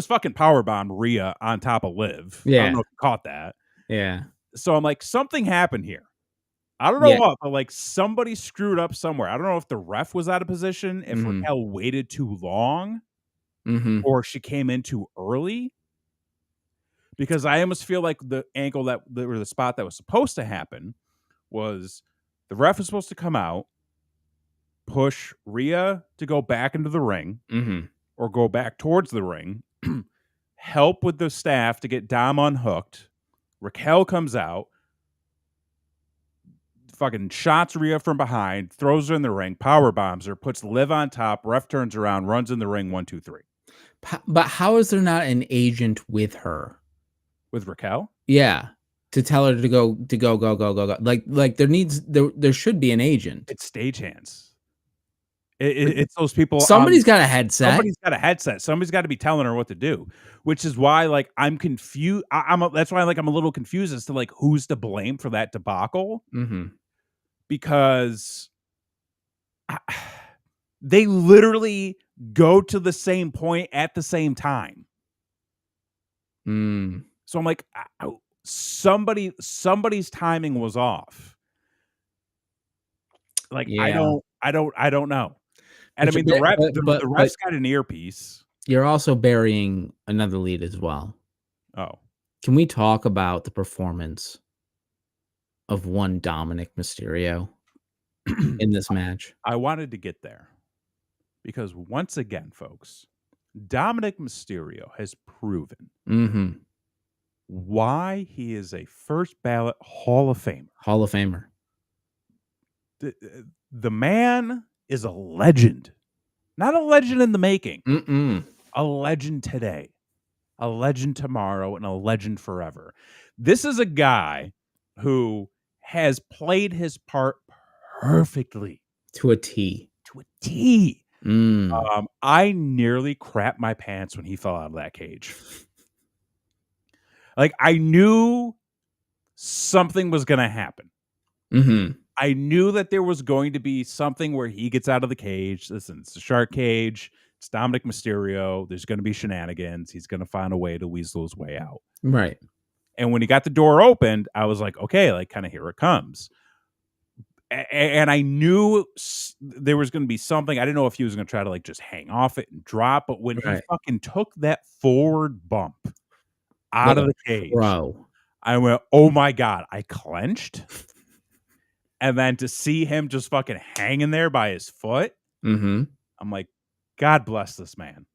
fucking powerbombed Rhea on top of Liv. Yeah. I don't know if you caught that. Yeah. So I'm like, something happened here. I don't know what, but like somebody screwed up somewhere. I don't know if the ref was out of position, if Raquel waited too long, or she came in too early. Because I almost feel like the angle or the spot that was supposed to happen was the ref was supposed to come out, push Rhea to go back into the ring, or go back towards the ring, help with the staff to get Dom unhooked. Raquel comes out, fucking shots Rhea from behind, throws her in the ring, power bombs her, puts Liv on top, ref turns around, runs in the ring, 1, 2, 3. But how is there not an agent with her? With Raquel? Yeah. To tell her to go. Like there should be an agent. It's stagehands. It's those people. Somebody's got a headset. Somebody's got a headset. Somebody's got to be telling her what to do, which is why, like, I'm confused. That's why, like, I'm a little confused as to like who's to blame for that debacle. Because they literally go to the same point at the same time. So I'm like, somebody's timing was off. Like, I don't know. And I mean, the ref's got an earpiece. You're also burying another lead as well. Oh. Can we talk about the performance of one Dominic Mysterio in this match? I wanted to get there. Because once again, folks, Dominic Mysterio has proven why he is a first ballot Hall of Famer. Hall of Famer. The man is a legend. Not a legend in the making. A legend today. A legend tomorrow, and a legend forever. This is a guy who has played his part perfectly. To a T. To a T. I nearly crapped my pants when he fell out of that cage. Like, I knew something was going to happen. I knew that there was going to be something where he gets out of the cage. Listen, it's a shark cage. It's Dominic Mysterio. There's going to be shenanigans. He's going to find a way to weasel his way out. Right. And when he got the door opened, I was like, okay, like, kind of here it comes. And I knew there was going to be something. I didn't know if he was going to try to like just hang off it and drop. But when he fucking took that forward bump out of the cage, I went, oh my God, I clenched. And then to see him just fucking hanging there by his foot, I'm like, God bless this man.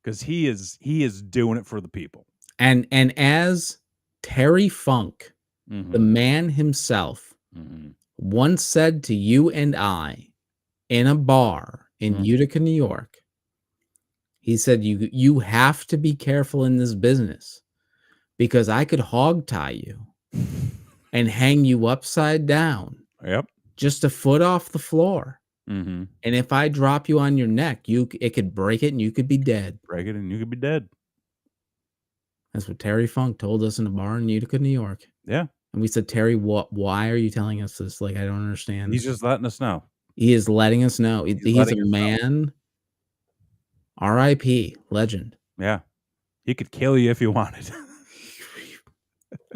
Because he is doing it for the people. And as Terry Funk, the man himself, once said to you and I in a bar in Utica, New York, he said, you have to be careful in this business because I could hog tie you and hang you upside down. Yep. Just a foot off the floor. And if I drop you on your neck, it could break it and you could be dead. Break it and you could be dead. That's what Terry Funk told us in a bar in Utica, New York. Yeah. And we said, Terry, why are you telling us this? Like, I don't understand. He's just letting us know. He is letting us know. He's a man. R.I.P. Legend. Yeah. He could kill you if he wanted.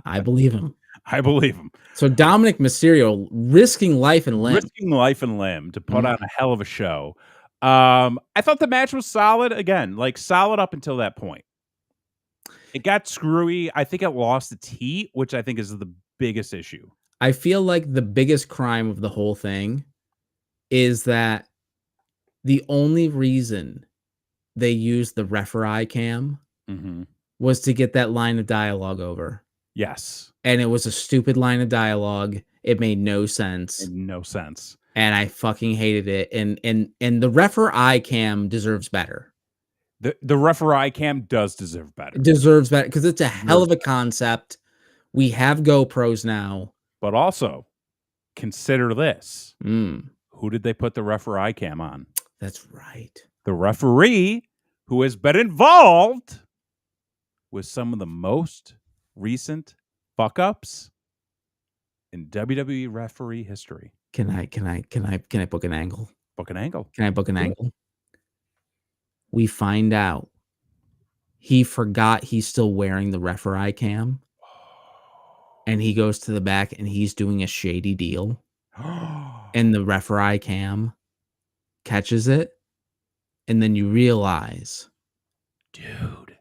I believe him. I believe him. So Dominic Mysterio risking life and limb. Risking life and limb to put on a hell of a show. I thought the match was solid. Again, like solid up until that point. It got screwy. I think it lost its heat, which I think is the biggest issue. I feel like the biggest crime of the whole thing is that the only reason they used the referee cam was to get that line of dialogue over. Yes. And it was a stupid line of dialogue. It made no sense. And I fucking hated it. And the referee cam deserves better. The referee cam does deserve better. It deserves better because it's a hell of a concept. We have GoPros now. But also, consider this. Who did they put the referee cam on? That's right. The referee who has been involved with some of the most recent fuck-ups in WWE referee history. Can I book an angle? Book an angle. Can I book an angle? We find out he forgot he's still wearing the referee cam. And he goes to the back and he's doing a shady deal. And the referee cam catches it. And then you realize, dude,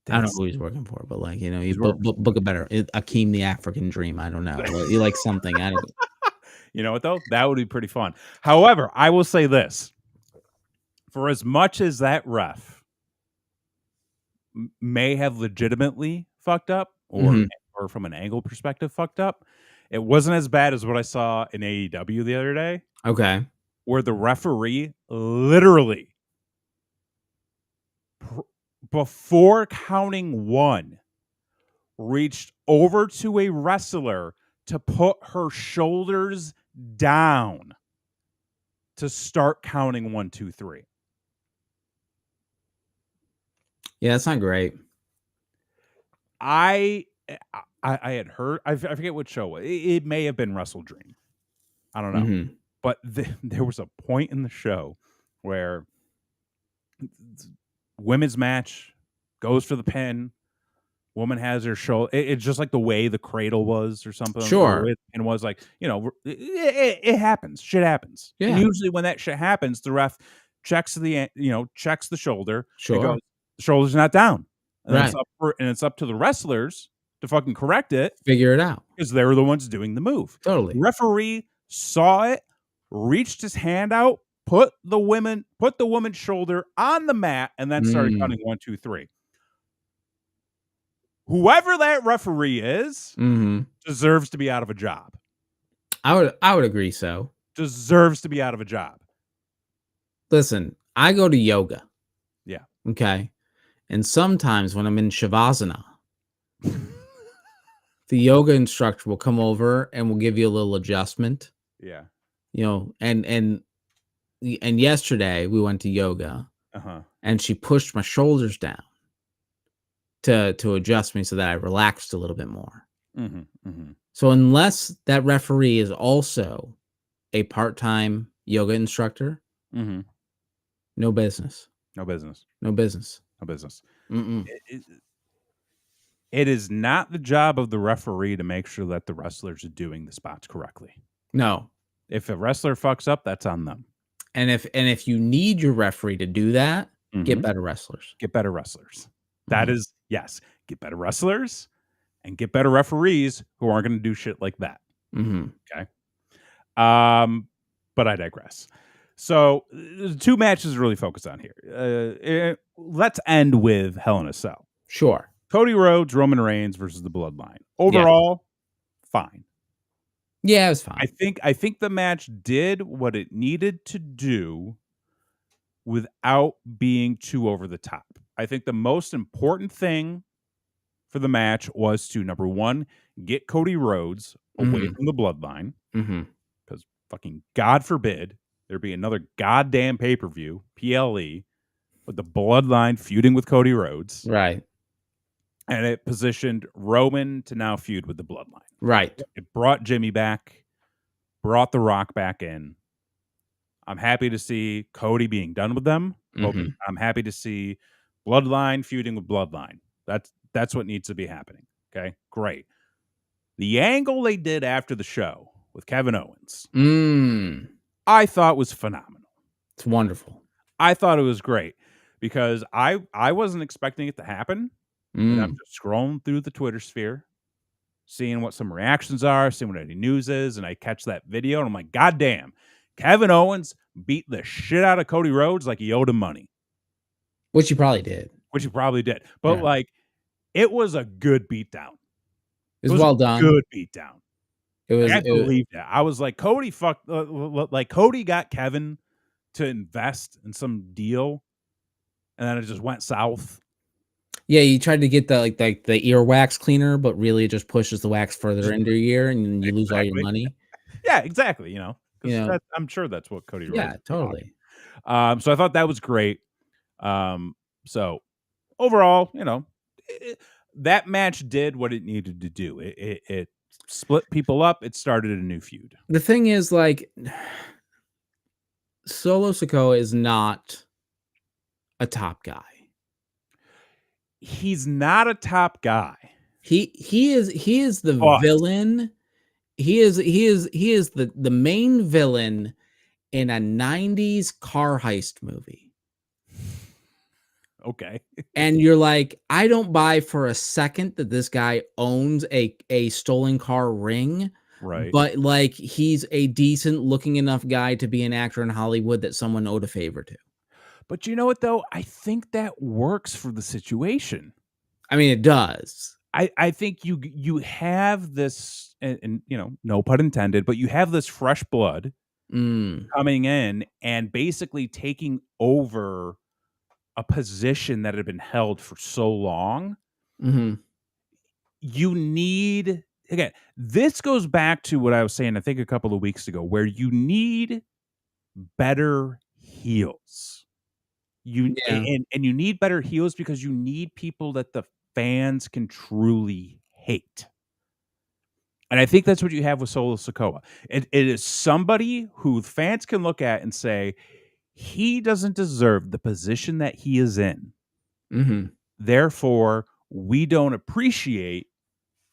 I don't know who he's working for, but like, you book a better Akeem the African Dream. I don't know. You like something. I don't. You know what though? That would be pretty fun. However, I will say this: for as much as that ref may have legitimately fucked up, or from an angle perspective fucked up, it wasn't as bad as what I saw in AEW the other day. Okay. Where the referee literally, before counting one, reached over to a wrestler to put her shoulders down to start counting 1, 2, 3. Yeah, that's not great. I had heard, I forget what show it may have been Wrestle Dream. I don't know. But there was a point in the show where women's match goes for the pin. Woman has her shoulder. It's just like the way the cradle was or something. Sure. And was like, it happens. Shit happens. Yeah. And usually when that shit happens, the ref checks checks the shoulder. Sure. And goes, the shoulder's not down. And right. It's up to the wrestlers to fucking correct it. Figure it out. Because they're the ones doing the move. Totally. The referee saw it, reached his hand out, put the woman's shoulder on the mat, and then started counting 1, 2, 3. Whoever that referee is deserves to be out of a job. I would agree so. Deserves to be out of a job. Listen, I go to yoga. Yeah. Okay. And sometimes when I'm in Shavasana, the yoga instructor will come over and will give you a little adjustment. Yeah. And yesterday we went to yoga, and she pushed my shoulders down to adjust me so that I relaxed a little bit more. So unless that referee is also a part-time yoga instructor, no business. No business. No business. No business. It is not the job of the referee to make sure that the wrestlers are doing the spots correctly. No. If a wrestler fucks up, that's on them. And if you need your referee to do that, get better wrestlers. Get better wrestlers. That is, yes, get better wrestlers and get better referees who aren't going to do shit like that. Okay. But I digress. So the two matches really focus on here. Let's end with Hell in a Cell. Sure. Cody Rhodes, Roman Reigns versus the Bloodline. Overall, fine. Yeah, it was fine. I think the match did what it needed to do without being too over the top. I think the most important thing for the match was to, number one, get Cody Rhodes away from the Bloodline. Because fucking God forbid there be another goddamn pay-per-view, PLE, with the Bloodline feuding with Cody Rhodes. Right. And it positioned Roman to now feud with the Bloodline. Right. It brought Jimmy back, brought The Rock back in. I'm happy to see Cody being done with them. I'm happy to see Bloodline feuding with Bloodline. That's what needs to be happening. Okay, great. The angle they did after the show with Kevin Owens, I thought was phenomenal. It's wonderful. I thought it was great because I wasn't expecting it to happen. And I'm just scrolling through the Twitter sphere, seeing what some reactions are, seeing what any news is, and I catch that video, and I'm like, God damn, Kevin Owens beat the shit out of Cody Rhodes like he owed him money. Which he probably did. But, like, it was a good beatdown. It was well done. Good beatdown. It was. I believe that. I was like, Cody Cody got Kevin to invest in some deal, and then it just went south. Yeah, you tried to get the the ear wax cleaner, but really it just pushes the wax further into your ear, and you lose all your money. Yeah, exactly. I'm sure that's what Cody Rhodes. Yeah, totally. So I thought that was great. So overall, that match did what it needed to do. It split people up. It started a new feud. The thing is, like, Solo Sikoa is not a top guy. He's not a top guy. He is the villain. He is the main villain in a 90s car heist movie. Okay. And you're like, I don't buy for a second that this guy owns a stolen car ring. Right. But like, he's a decent looking enough guy to be an actor in Hollywood that someone owed a favor to. But you know what, though? I think that works for the situation. I mean, it does. I think you have this, and no pun intended, but you have this fresh blood coming in and basically taking over a position that had been held for so long. Mm-hmm. You need, again, this goes back to what I was saying, I think a couple of weeks ago, where you need better heels. And you need better heels because you need people that the fans can truly hate. And I think that's what you have with Solo Sikoa. It is somebody who fans can look at and say, he doesn't deserve the position that he is in. Mm-hmm. Therefore, we don't appreciate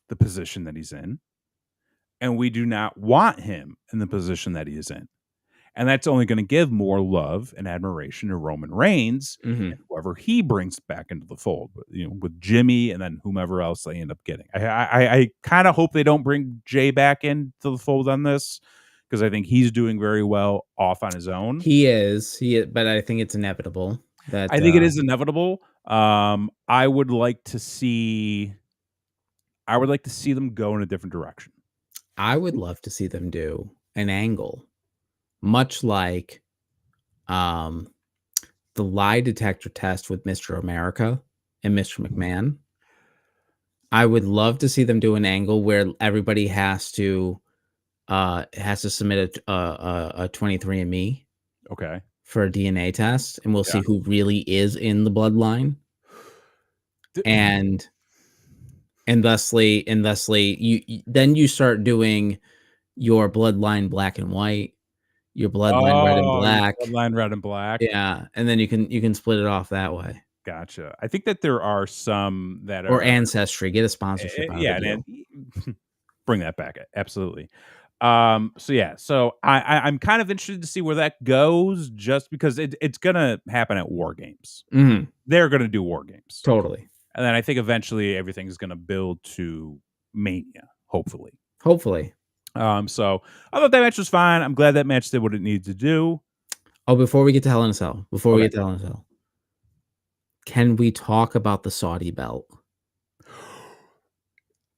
the position that he's in, and we do not want him in the position that he is in. And that's only going to give more love and admiration to Roman Reigns and whoever he brings back into the fold, with Jimmy and then whomever else they end up getting. I kind of hope they don't bring Jay back into the fold on this, because I think he's doing very well off on his own. He is, but I think it's inevitable. I think it is inevitable. I would like to see them go in a different direction. I would love to see them do an angle, much like the lie detector test with Mr. America and Mr. McMahon. I would love to see them do an angle where everybody has to submit a 23andMe, okay, for a DNA test, and we'll see who really is in the bloodline, and thusly, you start doing your bloodline black and white, your bloodline red and black, bloodline red and black, and then you can split it off that way. Gotcha. I think that there are some that or Ancestry, get a sponsorship. And bring that back, absolutely. So I'm kind of interested to see where that goes, just because it's gonna happen at War Games. Mm-hmm. They're gonna do War Games, totally, and then I think eventually everything's gonna build to Mania, hopefully. So I thought that match was fine. I'm glad that match did what it needed to do. Oh, before we get to Hell in a Cell, can we talk about the Saudi belt?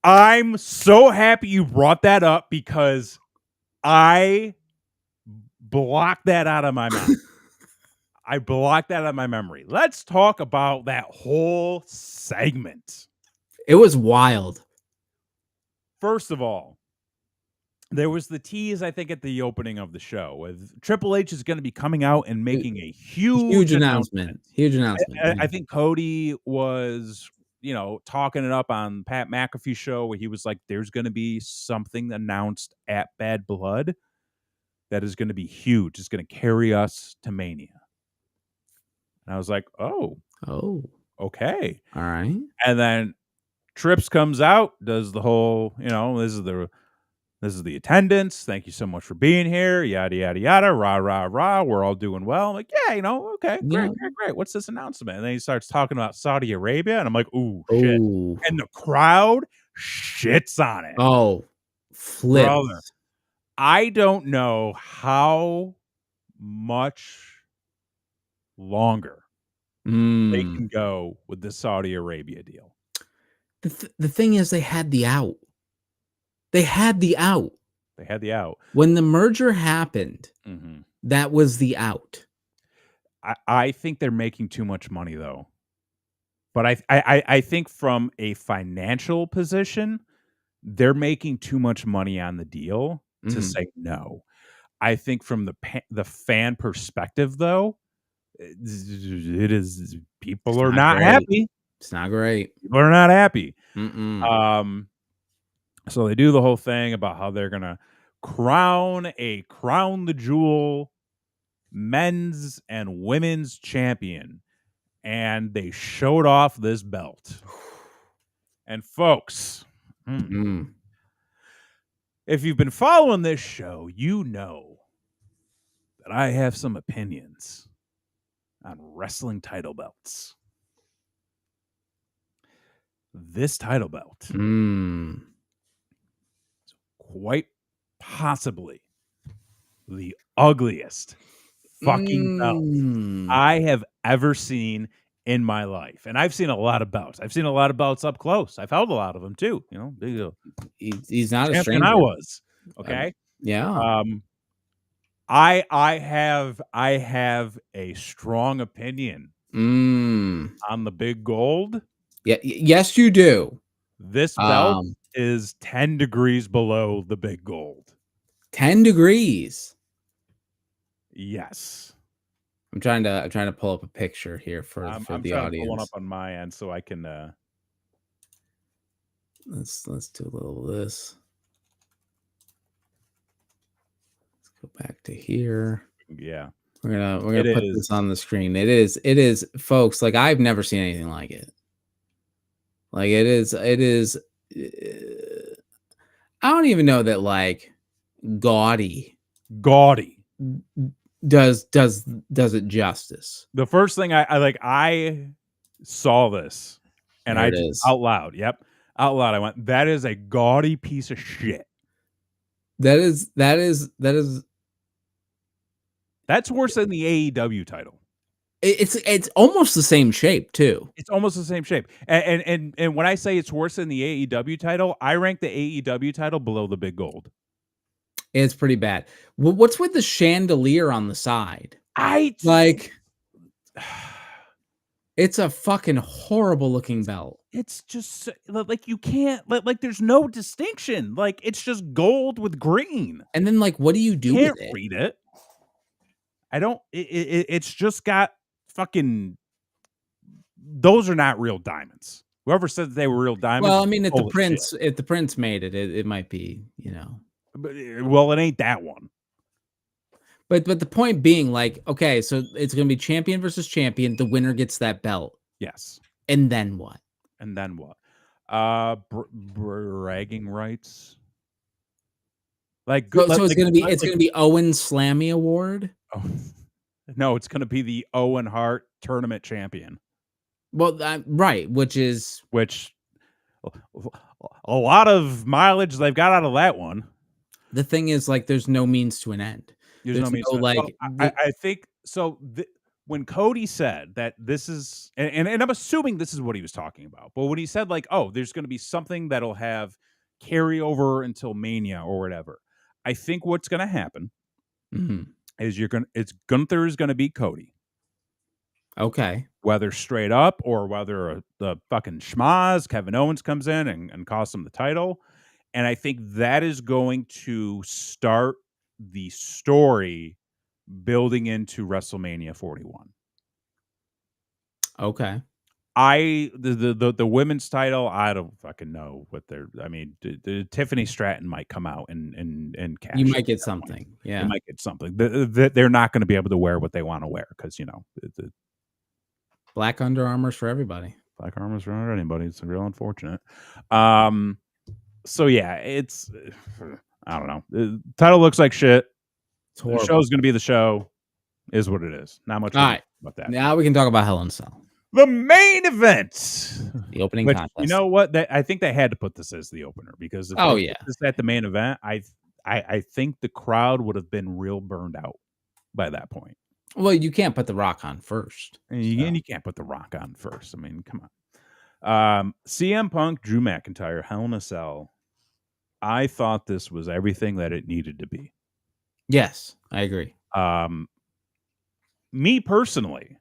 I'm so happy you brought that up, because I blocked that out of my mouth. I blocked that out of my memory. Let's talk about that whole segment. It was wild. First of all, there was the tease, I think, at the opening of the show, with Triple H is going to be coming out and making a huge announcement. I think Cody was, talking it up on Pat McAfee's show, where he was like, there's going to be something announced at Bad Blood that is going to be huge. It's going to carry us to Mania. And I was like, oh, okay. All right. And then Trips comes out, does the whole, this is the attendance. Thank you so much for being here. Yada, yada, yada. Rah, rah, rah. We're all doing well. I'm like, okay, great. What's this announcement? And then he starts talking about Saudi Arabia. And I'm like, ooh, shit. And the crowd shits on it. Oh, flips. Brother, I don't know how much longer they can go with the Saudi Arabia deal. The thing is, they had the out. They had the out. They had the out. When the merger happened, that was the out. I think they're making too much money, though. But I think from a financial position, they're making too much money on the deal to say no. I think from the fan perspective, though, it is people are not happy. It's not great. People are not happy. So they do the whole thing about how they're gonna crown the jewel men's and women's champion, and they showed off this belt. And folks, if you've been following this show, you know that I have some opinions on wrestling title belts. This title belt is quite possibly the ugliest fucking belt I have ever seen in my life. And I've seen a lot of belts. I've seen a lot of belts up close. I've held a lot of them too. You know, he's not a stranger. I was. Okay. Yeah. I have a strong opinion on the big gold. Yeah. Yes, you do. This belt is 10 degrees below the big gold. 10 degrees. Yes. I'm trying to pull up a picture here for the audience. To pull one up on my end so I can let's do a little of this. Let's go back to here. Yeah. We're gonna put this on the screen. It is folks, like I've never seen anything like it. Like it is I don't even know that like gaudy does it justice. The first thing I saw this and there I just out loud I went, that is a gaudy piece of shit. That's worse than the AEW title. It's almost the same shape too. It's almost the same shape. And when I say it's worse than the AEW title, I rank the AEW title below the big gold. It's pretty bad. What's with the chandelier on the side? It's a fucking horrible looking belt. It's just like you can't like there's no distinction. Like it's just gold with green. And then like what do you do with it? Read it. I don't. It's just got fucking. Those are not real diamonds. Whoever said that they were real diamonds. Well, I mean, if the prince made it, it might be, you know. Well, it ain't that one. But the point being, like, okay, so it's gonna be champion versus champion. The winner gets that belt. Yes. And then what? Bragging rights. Like, so it's gonna be Owen Slammy Award. Oh, no, it's gonna be the Owen Hart Tournament Champion. Well, right, which a lot of mileage they've got out of that one. The thing is, like, there's no means to an end. There's no means to an end. I think so. When Cody said that this is, and I'm assuming this is what he was talking about, but when he said like, oh, there's going to be something that'll have carryover until Mania or whatever, I think what's going to happen is Gunther is going to beat Cody. Okay. Whether straight up or whether the fucking schmaz Kevin Owens comes in and costs him the title. And I think that is going to start the story building into WrestleMania 41. Okay. The women's title, I don't fucking know what Tiffany Stratton might come out and cash. You might get something. Yeah. You might get something. They're not going to be able to wear what they want to wear because, you know, black Under Armour's for everybody. Black Armour's for anybody. It's real unfortunate. So yeah, it's I don't know. The title looks like shit. The show's going to be the show. Is what it is. Not much about that. Now we can talk about Hell in a Cell. The main event, the opening which, contest. You know what? I think they had to put this as the opener because if they put this at the main event, I think the crowd would have been real burned out by that point. Well, you can't put The Rock on first. And you can't put The Rock on first. I mean, come on. CM Punk, Drew McIntyre, Hell in a Cell. I thought this was everything that it needed to be. Yes, I agree. Me personally,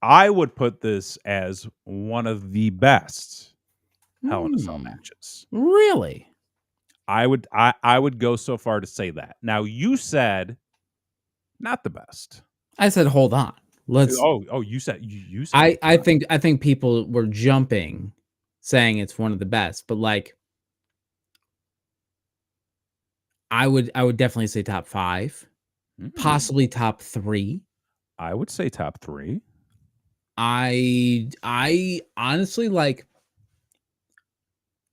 I would put this as one of the best Hell in a Cell matches. Really? I would go so far to say that. Now, you said not the best. I said hold on. Let's you said I think people were jumping saying it's one of the best, but like I would definitely say top 5. Possibly top 3. I would say top 3. I honestly, like,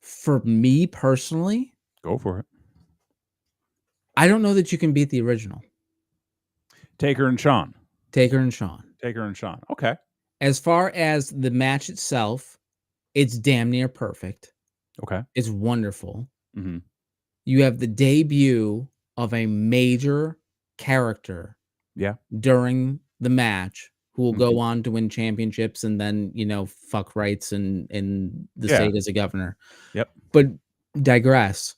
for me personally, go for it. I don't know that you can beat the original. Taker and Shawn. Okay. As far as the match itself, it's damn near perfect. Okay. It's wonderful. Mm-hmm. You have the debut of a major character during the match who will go on to win championships and then, fuck rights in the state as a governor. Yep. But digress.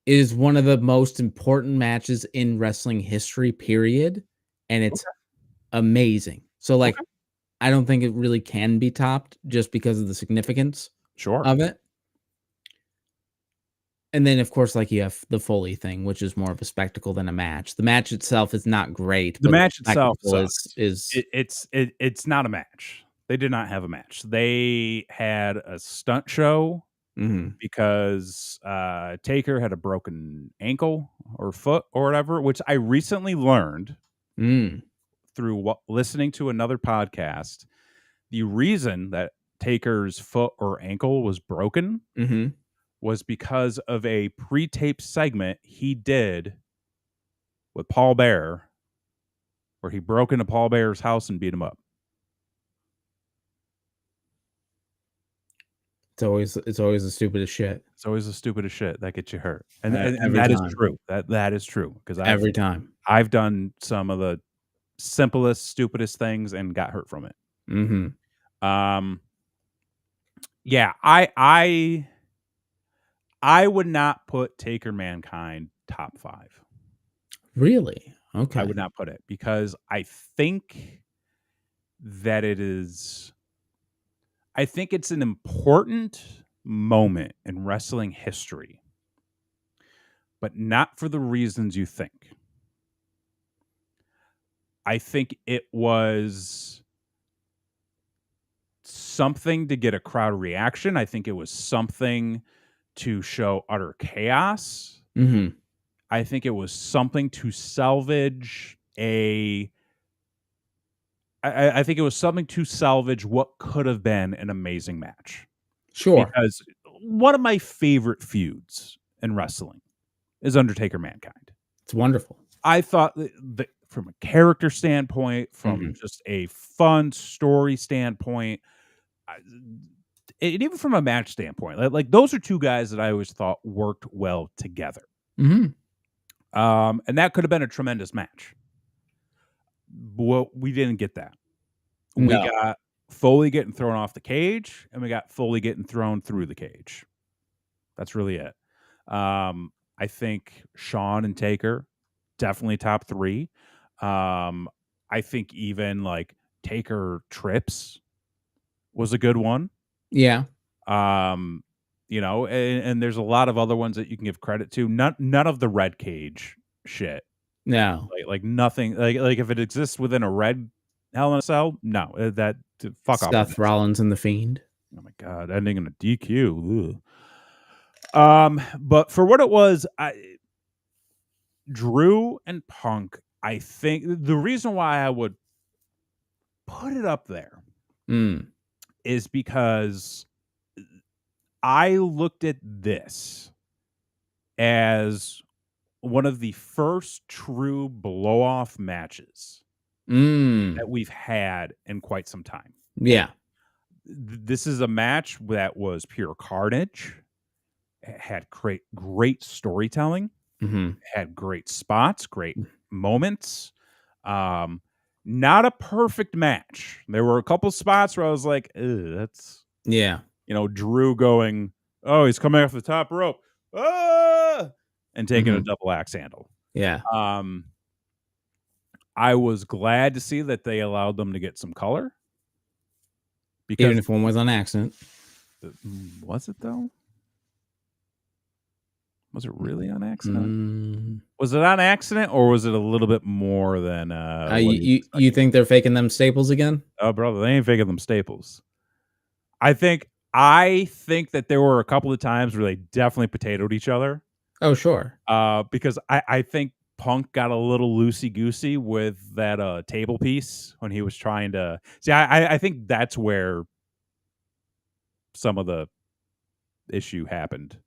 It is one of the most important matches in wrestling history, period. And it's amazing. So, like, I don't think it really can be topped just because of the significance of it. And then, of course, like, you have the Foley thing, which is more of a spectacle than a match. The match itself is not great. The match itself is it's not a match. They did not have a match. They had a stunt show because Taker had a broken ankle or foot or whatever, which I recently learned through listening to another podcast. The reason that Taker's foot or ankle was broken was because of a pre-taped segment he did with Paul Bearer, where he broke into Paul Bearer's house and beat him up. It's always the stupidest shit. It's always the stupidest shit that gets you hurt, and that is true. That is true because every time I've done some of the simplest, stupidest things and got hurt from it. Yeah, I would not put Taker Mankind top 5. Really? Okay. I would not put it because I think that it's an important moment in wrestling history, but not for the reasons you think. I think it was something to get a crowd reaction. I think it was something to show utter chaos. I think it was something to salvage I think it was something to salvage what could have been an amazing match. Sure. Because one of my favorite feuds in wrestling is Undertaker Mankind. It's wonderful. I thought that from a character standpoint, from just a fun story standpoint, and even from a match standpoint, like those are two guys that I always thought worked well together. And that could have been a tremendous match. Well, we didn't get that. We got Foley getting thrown off the cage, and we got Foley getting thrown through the cage. That's really it. I think Shawn and Taker, definitely top 3. I think even like Taker Trips was a good one. Yeah. And there's a lot of other ones that you can give credit to. None of the red cage shit. No. Like nothing. Like if it exists within a red Hell in a Cell, no. That fuck off. Seth Rollins and the Fiend. Oh my god, ending in a DQ. But for what it was, Drew and Punk, I think the reason why I would put it up there is because I looked at this as one of the first true blow-off matches that we've had in quite some time. Yeah. This is a match that was pure carnage. It had great storytelling. Had great spots, great moments. Not a perfect match. There were a couple spots where I was like, that's Drew going, oh, he's coming off the top rope, and taking a double axe handle. Yeah. I was glad to see that they allowed them to get some color. Because even if one was on accident. Was it though? Was it really on accident? Was it on accident, or was it a little bit more than? You think they're faking them staples again? Oh, brother, they ain't faking them staples. I think that there were a couple of times where they definitely potatoed each other. Oh, sure. Because I think Punk got a little loosey-goosey with that table piece when he was trying to... See, I think that's where some of the issue happened.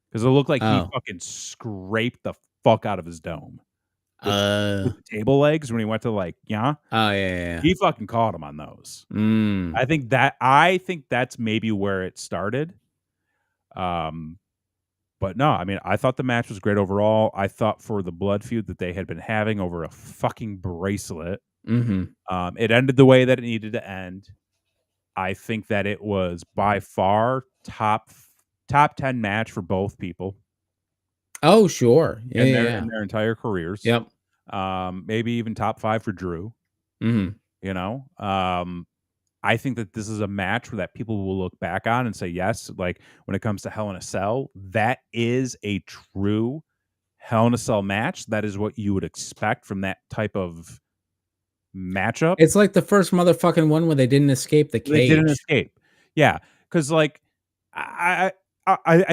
Because it looked like he fucking scraped the fuck out of his dome. With the table legs when he went to Oh, yeah. He fucking caught him on those. I think that's maybe where it started. But no, I mean, I thought the match was great overall. I thought for the blood feud that they had been having over a fucking bracelet, it ended the way that it needed to end. I think that it was by far top 10 match for both people. Oh, sure. In their entire careers. Yep. Maybe even top 5 for Drew. I think that this is a match that people will look back on and say, yes, like when it comes to Hell in a Cell, that is a true Hell in a Cell match. That is what you would expect from that type of matchup. It's like the first motherfucking one where they didn't escape the cage. They didn't escape. Yeah. Because I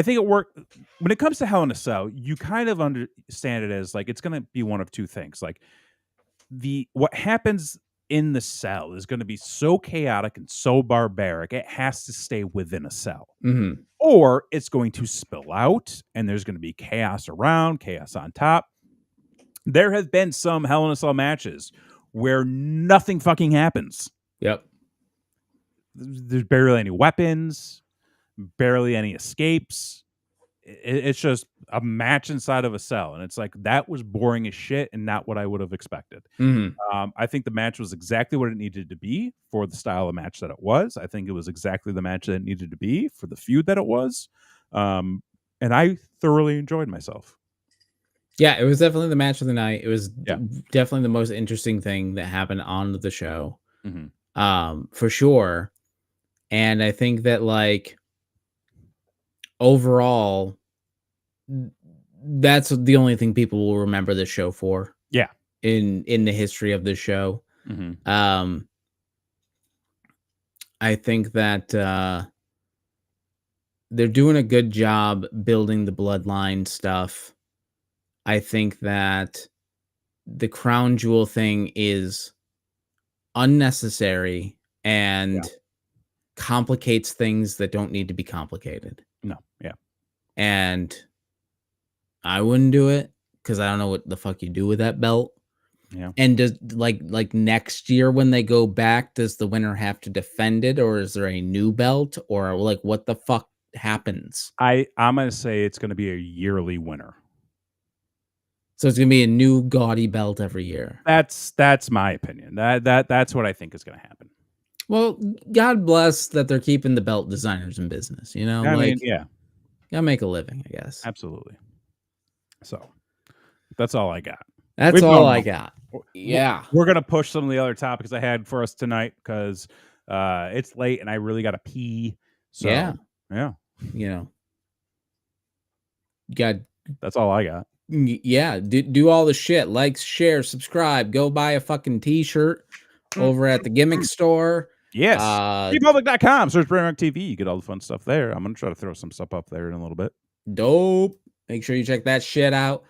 think it worked. When it comes to Hell in a Cell, you kind of understand it as it's going to be one of two things. What happens in the cell is going to be so chaotic and so barbaric, it has to stay within a cell. Or it's going to spill out and there's going to be chaos around, chaos on top. There have been some Hell in a Cell matches where nothing fucking happens. Yep. There's barely any weapons, barely any escapes. It's just a match inside of a cell, and it's that was boring as shit and not what I would have expected. I think the match was exactly what it needed to be for the style of match that it was. I think it was exactly the match that it needed to be for the feud that it was, and I thoroughly enjoyed myself. Yeah, it was definitely the match of the night. It was definitely the most interesting thing that happened on the show, for sure. And I think that overall, that's the only thing people will remember this show for. Yeah. In the history of this show. I think that they're doing a good job building the bloodline stuff. I think that the crown jewel thing is unnecessary and complicates things that don't need to be complicated. No. Yeah. And I wouldn't do it because I don't know what the fuck you do with that belt. Yeah. And does like next year when they go back, does the winner have to defend it, or is there a new belt, or what the fuck happens? I'm gonna say it's gonna be a yearly winner. So it's gonna be a new gaudy belt every year. That's my opinion. That's what I think is gonna happen. Well, God bless that they're keeping the belt designers in business. I mean, gotta make a living, I guess. Absolutely. So that's all I got. That's all I got. Yeah, we're gonna push some of the other topics I had for us tonight because it's late and I really gotta pee. So yeah. That's all I got. Yeah, do all the shit. Like, share, subscribe. Go buy a fucking t-shirt over at the gimmick store. Yes. TeePublic.com. Search Brainrock TV. You get all the fun stuff there. I'm gonna try to throw some stuff up there in a little bit. Dope. Make sure you check that shit out.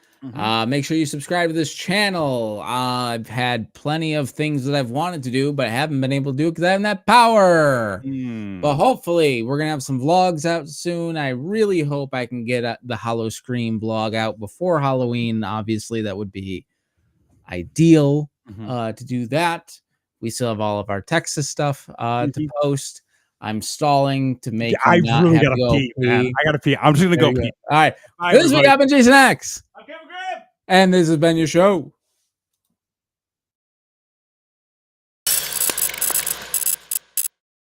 Make sure you subscribe to this channel. I've had plenty of things that I've wanted to do, but I haven't been able to do because I haven't that power. But hopefully, we're gonna have some vlogs out soon. I really hope I can get the Hollow Scream vlog out before Halloween. Obviously, that would be ideal. to do that. We still have all of our Texas stuff to post. I'm stalling to make. I really gotta pee, man. I gotta pee. I'm just gonna go pee. All right. This has been Jason X. I'm Kevin Graham. And this has been your show.